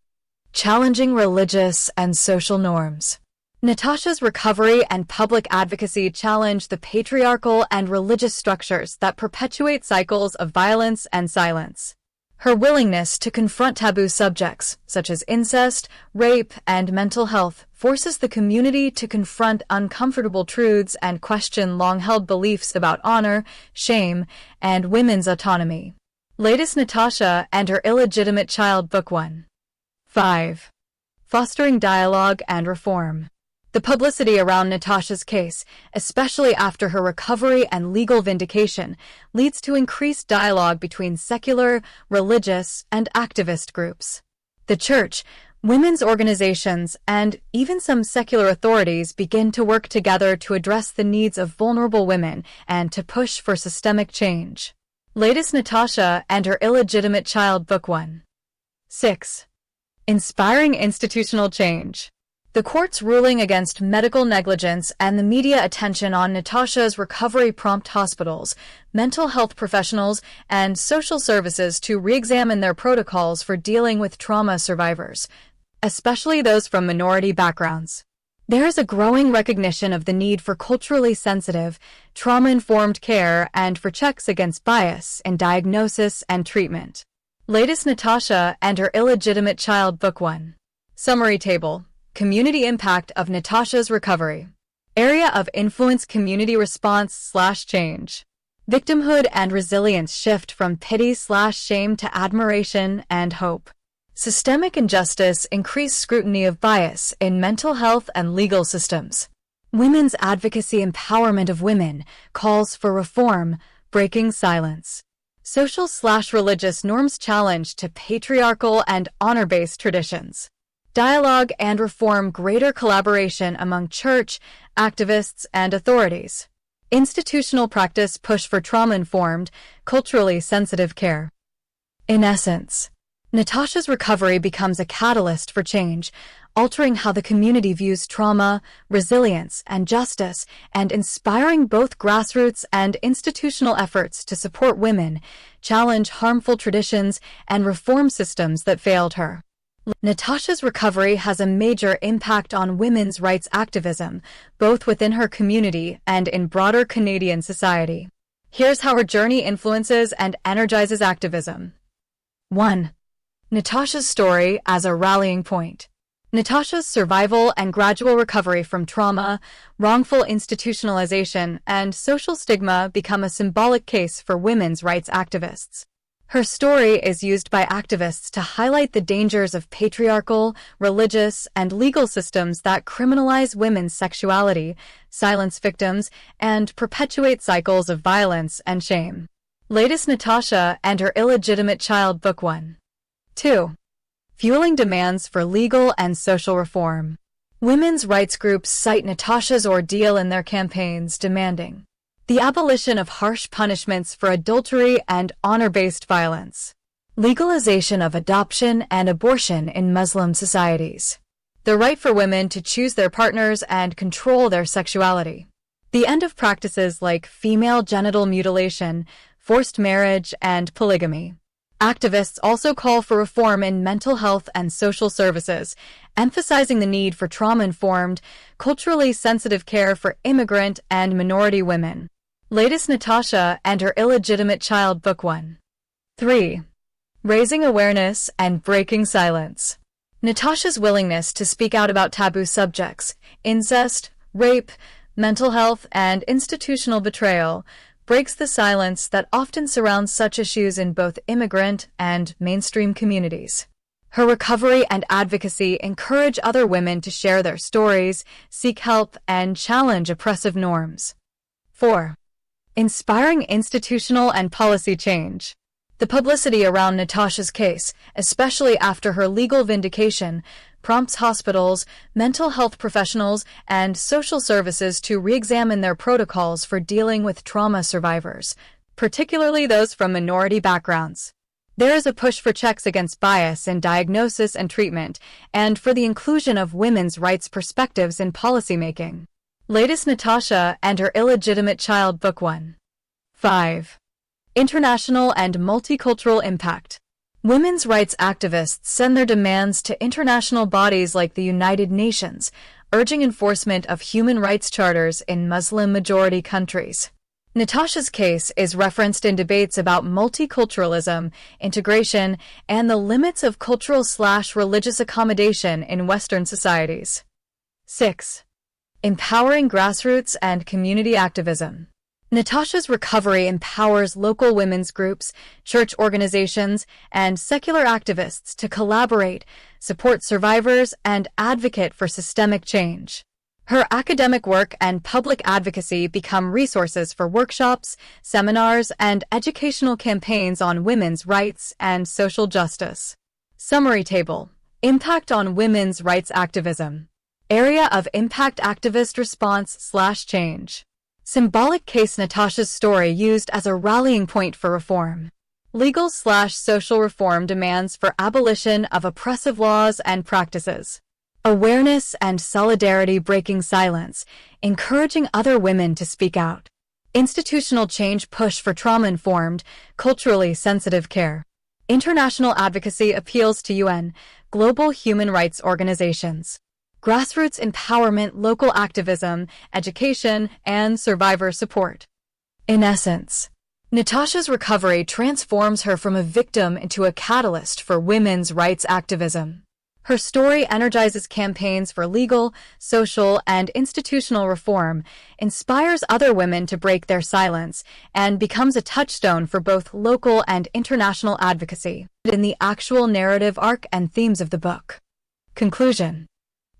Challenging religious and social norms. Natasha's recovery and public advocacy challenge the patriarchal and religious structures that perpetuate cycles of violence and silence. Her willingness to confront taboo subjects, such as incest, rape, and mental health, forces the community to confront uncomfortable truths and question long-held beliefs about honor, shame, and women's autonomy. Latest Natasha and Her Illegitimate Child Book 1. 5. Fostering dialogue and reform. The publicity around Natasha's case, especially after her recovery and legal vindication, leads to increased dialogue between secular, religious, and activist groups. The church, women's organizations, and even some secular authorities begin to work together to address the needs of vulnerable women and to push for systemic change. Latest Natasha and Her Illegitimate Child Book 1. 6. Inspiring institutional change. The court's ruling against medical negligence and the media attention on Natasha's recovery prompt hospitals, mental health professionals, and social services to re-examine their protocols for dealing with trauma survivors, especially those from minority backgrounds. There is a growing recognition of the need for culturally sensitive, trauma-informed care and for checks against bias in diagnosis and treatment. Latest Natasha and Her Illegitimate Child Book 1. Summary Table. Community Impact of Natasha's Recovery. Area of Influence: Community Response/Change. Victimhood and resilience shift from pity/shame to admiration and hope. Systemic injustice: increased scrutiny of bias in mental health and legal systems. Women's advocacy: empowerment of women, calls for reform, breaking silence. Social/religious norms: challenge to patriarchal and honor-based traditions. Dialogue and reform: greater collaboration among church, activists, and authorities. Institutional practice: push for trauma-informed, culturally sensitive care. In essence, Natasha's recovery becomes a catalyst for change, altering how the community views trauma, resilience, and justice, and inspiring both grassroots and institutional efforts to support women, challenge harmful traditions, and reform systems that failed her. Natasha's recovery has a major impact on women's rights activism, both within her community and in broader Canadian society. Here's how her journey influences and energizes activism. 1. Natasha's story as a rallying point. Natasha's survival and gradual recovery from trauma, wrongful institutionalization, and social stigma become a symbolic case for women's rights activists. Her story is used by activists to highlight the dangers of patriarchal, religious, and legal systems that criminalize women's sexuality, silence victims, and perpetuate cycles of violence and shame. Latest Natasha and Her Illegitimate Child Book 1. 2. Fueling demands for legal and social reform. Women's rights groups cite Natasha's ordeal in their campaigns, demanding the abolition of harsh punishments for adultery and honor-based violence, legalization of adoption and abortion in Muslim societies, the right for women to choose their partners and control their sexuality, the end of practices like female genital mutilation, forced marriage, and polygamy. Activists also call for reform in mental health and social services, emphasizing the need for trauma-informed, culturally sensitive care for immigrant and minority women. Latest Natasha and Her Illegitimate Child Book 1. 3. Raising awareness and breaking silence. Natasha's willingness to speak out about taboo subjects, incest, rape, mental health, and institutional betrayal, breaks the silence that often surrounds such issues in both immigrant and mainstream communities. Her recovery and advocacy encourage other women to share their stories, seek help, and challenge oppressive norms. 4. Inspiring institutional and policy change. The publicity around Natasha's case, especially after her legal vindication, prompts hospitals, mental health professionals, and social services to re-examine their protocols for dealing with trauma survivors, particularly those from minority backgrounds. There is a push for checks against bias in diagnosis and treatment, and for the inclusion of women's rights perspectives in policymaking. Latest Natasha and Her Illegitimate Child Book 1. 5. International and multicultural impact. Women's rights activists send their demands to international bodies like the United Nations, urging enforcement of human rights charters in Muslim-majority countries. Natasha's case is referenced in debates about multiculturalism, integration, and the limits of cultural/religious accommodation in Western societies. 6. Empowering grassroots and community activism. Natasha's recovery empowers local women's groups, church organizations, and secular activists to collaborate, support survivors, and advocate for systemic change. Her academic work and public advocacy become resources for workshops, seminars, and educational campaigns on women's rights and social justice. Summary Table. Impact on women's rights activism. Area of impact: activist response/change. Symbolic case: Natasha's story used as a rallying point for reform. Legal/social reform demands for abolition of oppressive laws and practices. Awareness and solidarity: breaking silence, encouraging other women to speak out. Institutional change: push for trauma-informed, culturally sensitive care. International advocacy: appeals to UN, global human rights organizations. grassroots empowerment, local activism, education, and survivor support. In essence, Natasha's recovery transforms her from a victim into a catalyst for women's rights activism. Her story energizes campaigns for legal, social, and institutional reform, inspires other women to break their silence, and becomes a touchstone for both local and international advocacy in the actual narrative arc and themes of the book. Conclusion.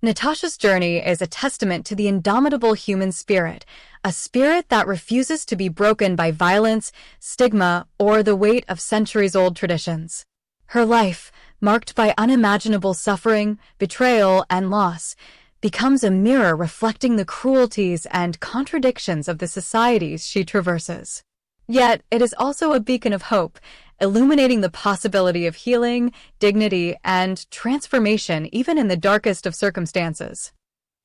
Natasha's journey is a testament to the indomitable human spirit, a spirit that refuses to be broken by violence, stigma, or the weight of centuries-old traditions. Her life, marked by unimaginable suffering, betrayal, and loss, becomes a mirror reflecting the cruelties and contradictions of the societies she traverses. Yet, it is also a beacon of hope, illuminating the possibility of healing, dignity, and transformation even in the darkest of circumstances.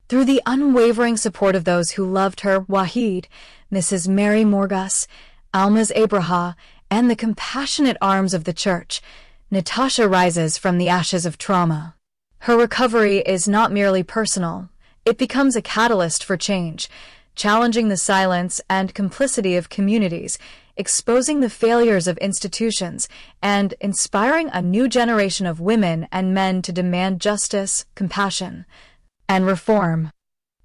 Through the unwavering support of those who loved her, Wahid, Mrs. Mary Morgas, Almaz Abraha, and the compassionate arms of the Church, Natasha rises from the ashes of trauma. Her recovery is not merely personal. It becomes a catalyst for change, challenging the silence and complicity of communities, exposing the failures of institutions, and inspiring a new generation of women and men to demand justice, compassion, and reform.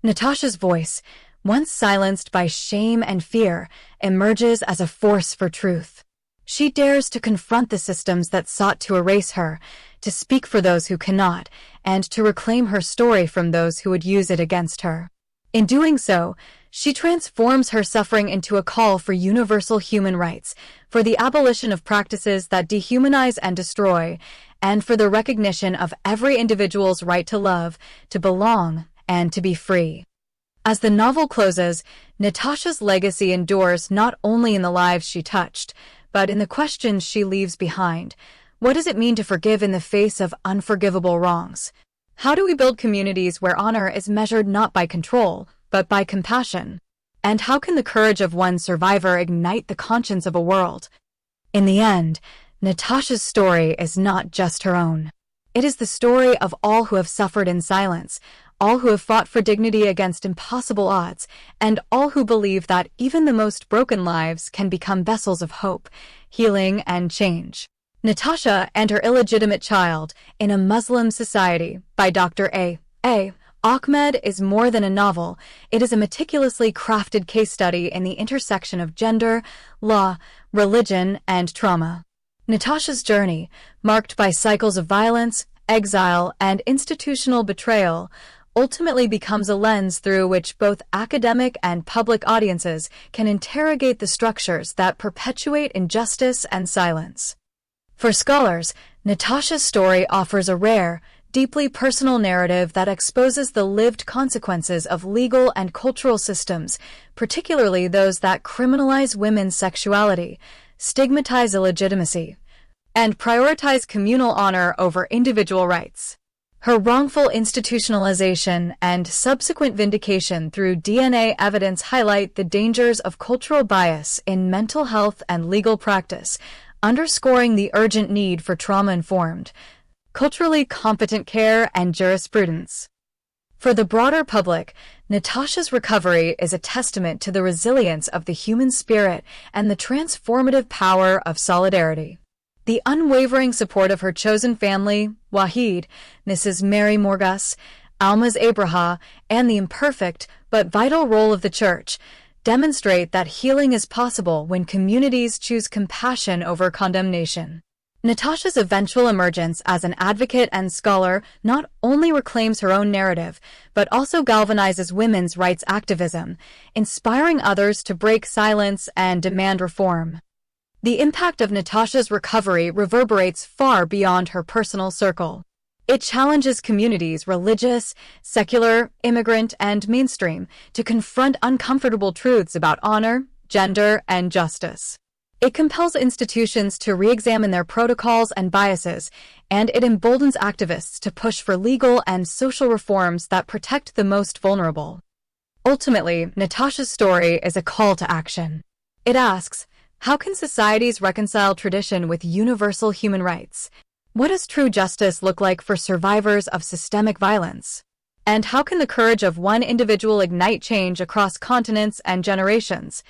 Natasha's voice, once silenced by shame and fear, emerges as a force for truth. She dares to confront the systems that sought to erase her, to speak for those who cannot, and to reclaim her story from those who would use it against her. In doing so, she transforms her suffering into a call for universal human rights, for the abolition of practices that dehumanize and destroy, and for the recognition of every individual's right to love, to belong, and to be free. As the novel closes, Natasha's legacy endures not only in the lives she touched, but in the questions she leaves behind. What does it mean to forgive in the face of unforgivable wrongs? How do we build communities where honor is measured not by control, but by compassion? And how can the courage of one survivor ignite the conscience of a world? In the end, Natasha's story is not just her own. It is the story of all who have suffered in silence, all who have fought for dignity against impossible odds, and all who believe that even the most broken lives can become vessels of hope, healing, and change. Natasha and Her Illegitimate Child in a Muslim Society by Dr. A. Ahmed is more than a novel. It is a meticulously crafted case study in the intersection of gender, law, religion, and trauma. Natasha's journey, marked by cycles of violence, exile, and institutional betrayal, ultimately becomes a lens through which both academic and public audiences can interrogate the structures that perpetuate injustice and silence. For scholars, Natasha's story offers a rare, deeply personal narrative that exposes the lived consequences of legal and cultural systems, particularly those that criminalize women's sexuality, stigmatize illegitimacy, and prioritize communal honor over individual rights. Her wrongful institutionalization and subsequent vindication through DNA evidence highlight the dangers of cultural bias in mental health and legal practice, underscoring the urgent need for trauma-informed, culturally competent care and jurisprudence. For the broader public, Natasha's recovery is a testament to the resilience of the human spirit and the transformative power of solidarity. The unwavering support of her chosen family, Wahid, Mrs. Mary Morgas, Almaz Abraha, and the imperfect but vital role of the Church demonstrate that healing is possible when communities choose compassion over condemnation. Natasha's eventual emergence as an advocate and scholar not only reclaims her own narrative, but also galvanizes women's rights activism, inspiring others to break silence and demand reform. The impact of Natasha's recovery reverberates far beyond her personal circle. It challenges communities, religious, secular, immigrant, and mainstream, to confront uncomfortable truths about honor, gender, and justice. It compels institutions to re-examine their protocols and biases, and it emboldens activists to push for legal and social reforms that protect the most vulnerable. Ultimately, Natasha's story is a call to action. It asks, how can societies reconcile tradition with universal human rights? What does true justice look like for survivors of systemic violence? And how can the courage of one individual ignite change across continents and generations?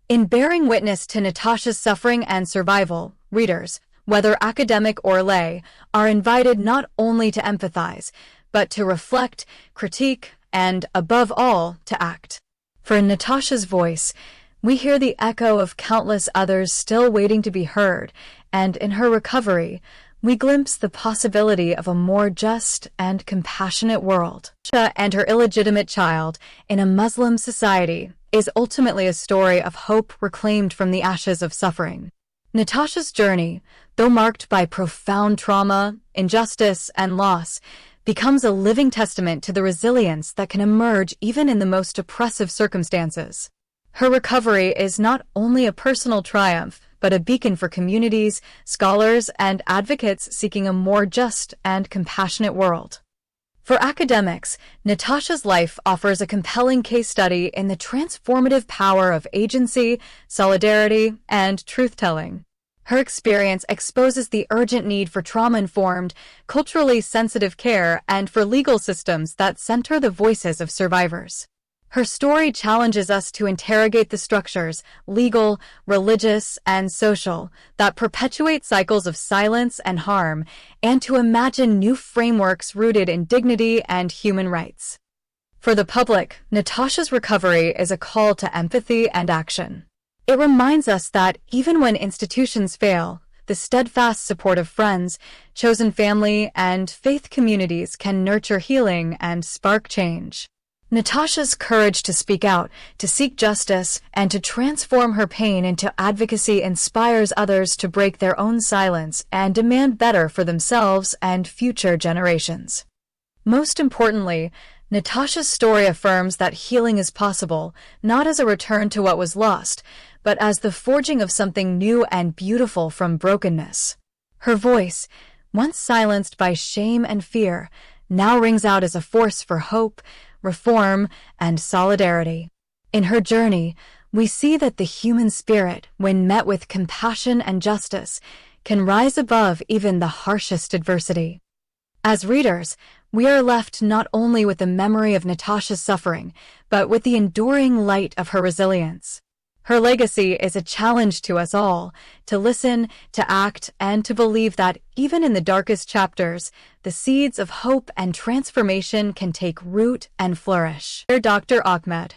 In bearing witness to Natasha's suffering and survival, readers, whether academic or lay, are invited not only to empathize, but to reflect, critique, and, above all, to act. For in Natasha's voice, we hear the echo of countless others still waiting to be heard, and in her recovery, we glimpse the possibility of a more just and compassionate world. Natasha and her illegitimate child in a Muslim society is ultimately a story of hope reclaimed from the ashes of suffering. Natasha's journey, though marked by profound trauma, injustice, and loss, becomes a living testament to the resilience that can emerge even in the most oppressive circumstances. Her recovery is not only a personal triumph, but a beacon for communities, scholars, and advocates seeking a more just and compassionate world. For academics, Natasha's life offers a compelling case study in the transformative power of agency, solidarity, and truth-telling. Her experience exposes the urgent need for trauma-informed, culturally sensitive care and for legal systems that center the voices of survivors. Her story challenges us to interrogate the structures, legal, religious, and social, that perpetuate cycles of silence and harm, and to imagine new frameworks rooted in dignity and human rights. For the public, Natasha's recovery is a call to empathy and action. It reminds us that even when institutions fail, the steadfast support of friends, chosen family, and faith communities can nurture healing and spark change. Natasha's courage to speak out, to seek justice, and to transform her pain into advocacy inspires others to break their own silence and demand better for themselves and future generations. Most importantly, Natasha's story affirms that healing is possible, not as a return to what was lost, but as the forging of something new and beautiful from brokenness. Her voice, once silenced by shame and fear, now rings out as a force for hope, reform, and solidarity. In her journey, we see that the human spirit, when met with compassion and justice, can rise above even the harshest adversity. As readers, we are left not only with the memory of Natasha's suffering, but with the enduring light of her resilience. Her legacy is a challenge to us all, to listen, to act, and to believe that even in the darkest chapters, the seeds of hope and transformation can take root and flourish. Dear Dr. Ahmed,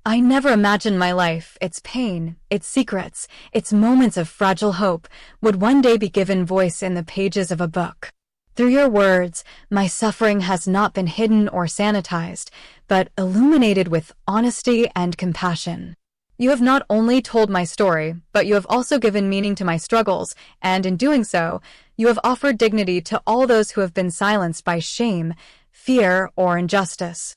I never imagined my life, its pain, its secrets, its moments of fragile hope, would one day be given voice in the pages of a book. Through your words, my suffering has not been hidden or sanitized, but illuminated with honesty and compassion. You have not only told my story, but you have also given meaning to my struggles, and in doing so, you have offered dignity to all those who have been silenced by shame, fear, or injustice.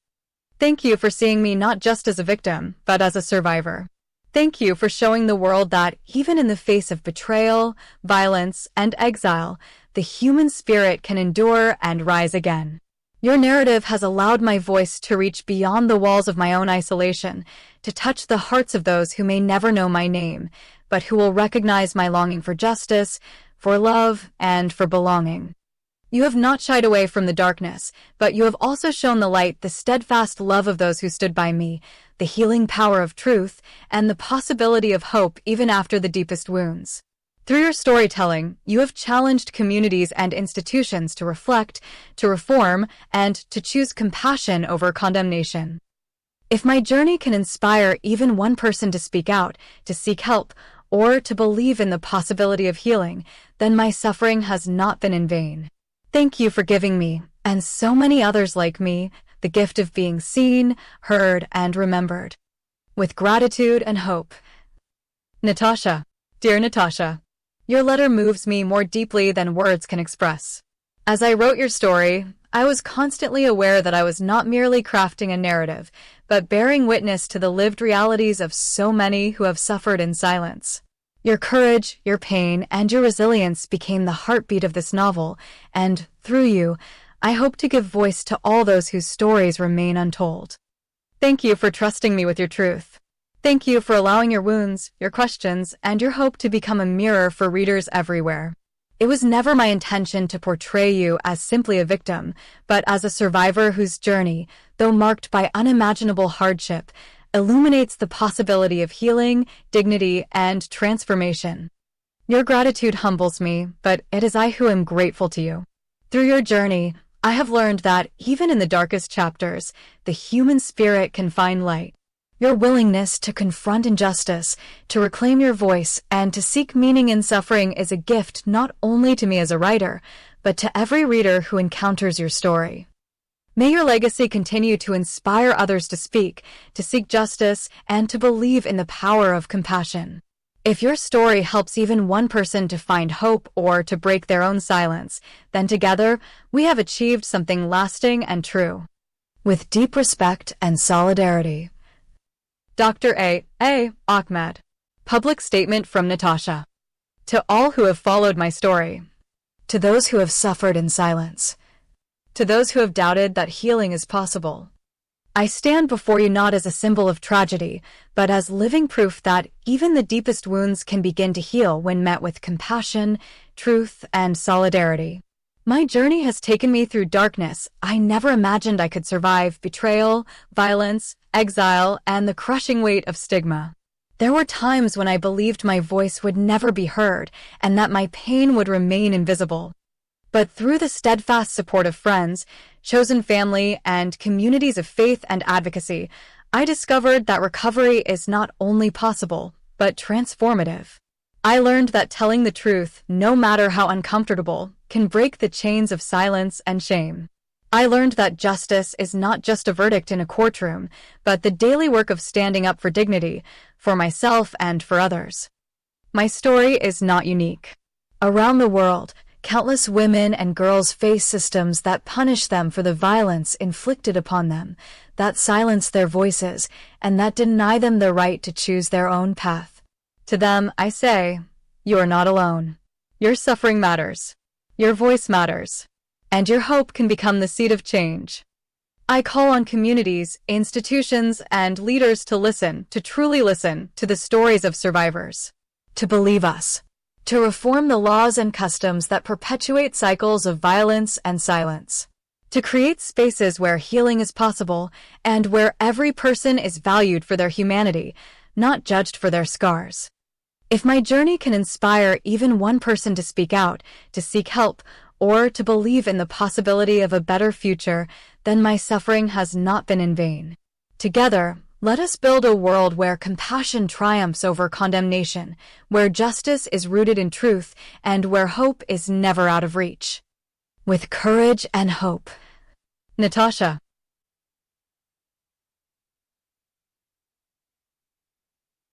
Thank you for seeing me not just as a victim, but as a survivor. Thank you for showing the world that, even in the face of betrayal, violence, and exile, the human spirit can endure and rise again. Your narrative has allowed my voice to reach beyond the walls of my own isolation, to touch the hearts of those who may never know my name, but who will recognize my longing for justice, for love, and for belonging. You have not shied away from the darkness, but you have also shown the light, the steadfast love of those who stood by me, the healing power of truth, and the possibility of hope even after the deepest wounds. Through your storytelling, you have challenged communities and institutions to reflect, to reform, and to choose compassion over condemnation. If my journey can inspire even one person to speak out, to seek help, or to believe in the possibility of healing, then my suffering has not been in vain. Thank you for giving me, and so many others like me, the gift of being seen, heard, and remembered. With gratitude and hope. Natasha. Dear Natasha, your letter moves me more deeply than words can express. As I wrote your story, I was constantly aware that I was not merely crafting a narrative, but bearing witness to the lived realities of so many who have suffered in silence. Your courage, your pain, and your resilience became the heartbeat of this novel, and, through you, I hope to give voice to all those whose stories remain untold. Thank you for trusting me with your truth. Thank you for allowing your wounds, your questions, and your hope to become a mirror for readers everywhere. It was never my intention to portray you as simply a victim, but as a survivor whose journey, though marked by unimaginable hardship, illuminates the possibility of healing, dignity, and transformation. Your gratitude humbles me, but it is I who am grateful to you. Through your journey, I have learned that, even in the darkest chapters, the human spirit can find light. Your willingness to confront injustice, to reclaim your voice, and to seek meaning in suffering is a gift not only to me as a writer, but to every reader who encounters your story. May your legacy continue to inspire others to speak, to seek justice, and to believe in the power of compassion. If your story helps even one person to find hope or to break their own silence, then together we have achieved something lasting and true. With deep respect and solidarity. Dr. A. Ahmed. Public statement from Natasha. To all who have followed my story. To those who have suffered in silence. To those who have doubted that healing is possible. I stand before you not as a symbol of tragedy, but as living proof that even the deepest wounds can begin to heal when met with compassion, truth, and solidarity. My journey has taken me through darkness I never imagined I could survive: betrayal, violence, exile, and the crushing weight of stigma. There were times when I believed my voice would never be heard and that my pain would remain invisible. But through the steadfast support of friends, chosen family, and communities of faith and advocacy, I discovered that recovery is not only possible, but transformative. I learned that telling the truth, no matter how uncomfortable, can break the chains of silence and shame. I learned that justice is not just a verdict in a courtroom, but the daily work of standing up for dignity, for myself and for others. My story is not unique. Around the world, countless women and girls face systems that punish them for the violence inflicted upon them, that silence their voices, and that deny them the right to choose their own path. To them, I say, you are not alone. Your suffering matters. Your voice matters. And your hope can become the seed of change. I call on communities, institutions, and leaders to listen, to truly listen, to the stories of survivors. To believe us. To reform the laws and customs that perpetuate cycles of violence and silence. To create spaces where healing is possible and where every person is valued for their humanity, not judged for their scars. If my journey can inspire even one person to speak out, to seek help, or to believe in the possibility of a better future, then my suffering has not been in vain. Together, let us build a world where compassion triumphs over condemnation, where justice is rooted in truth, and where hope is never out of reach. With courage and hope. Natasha.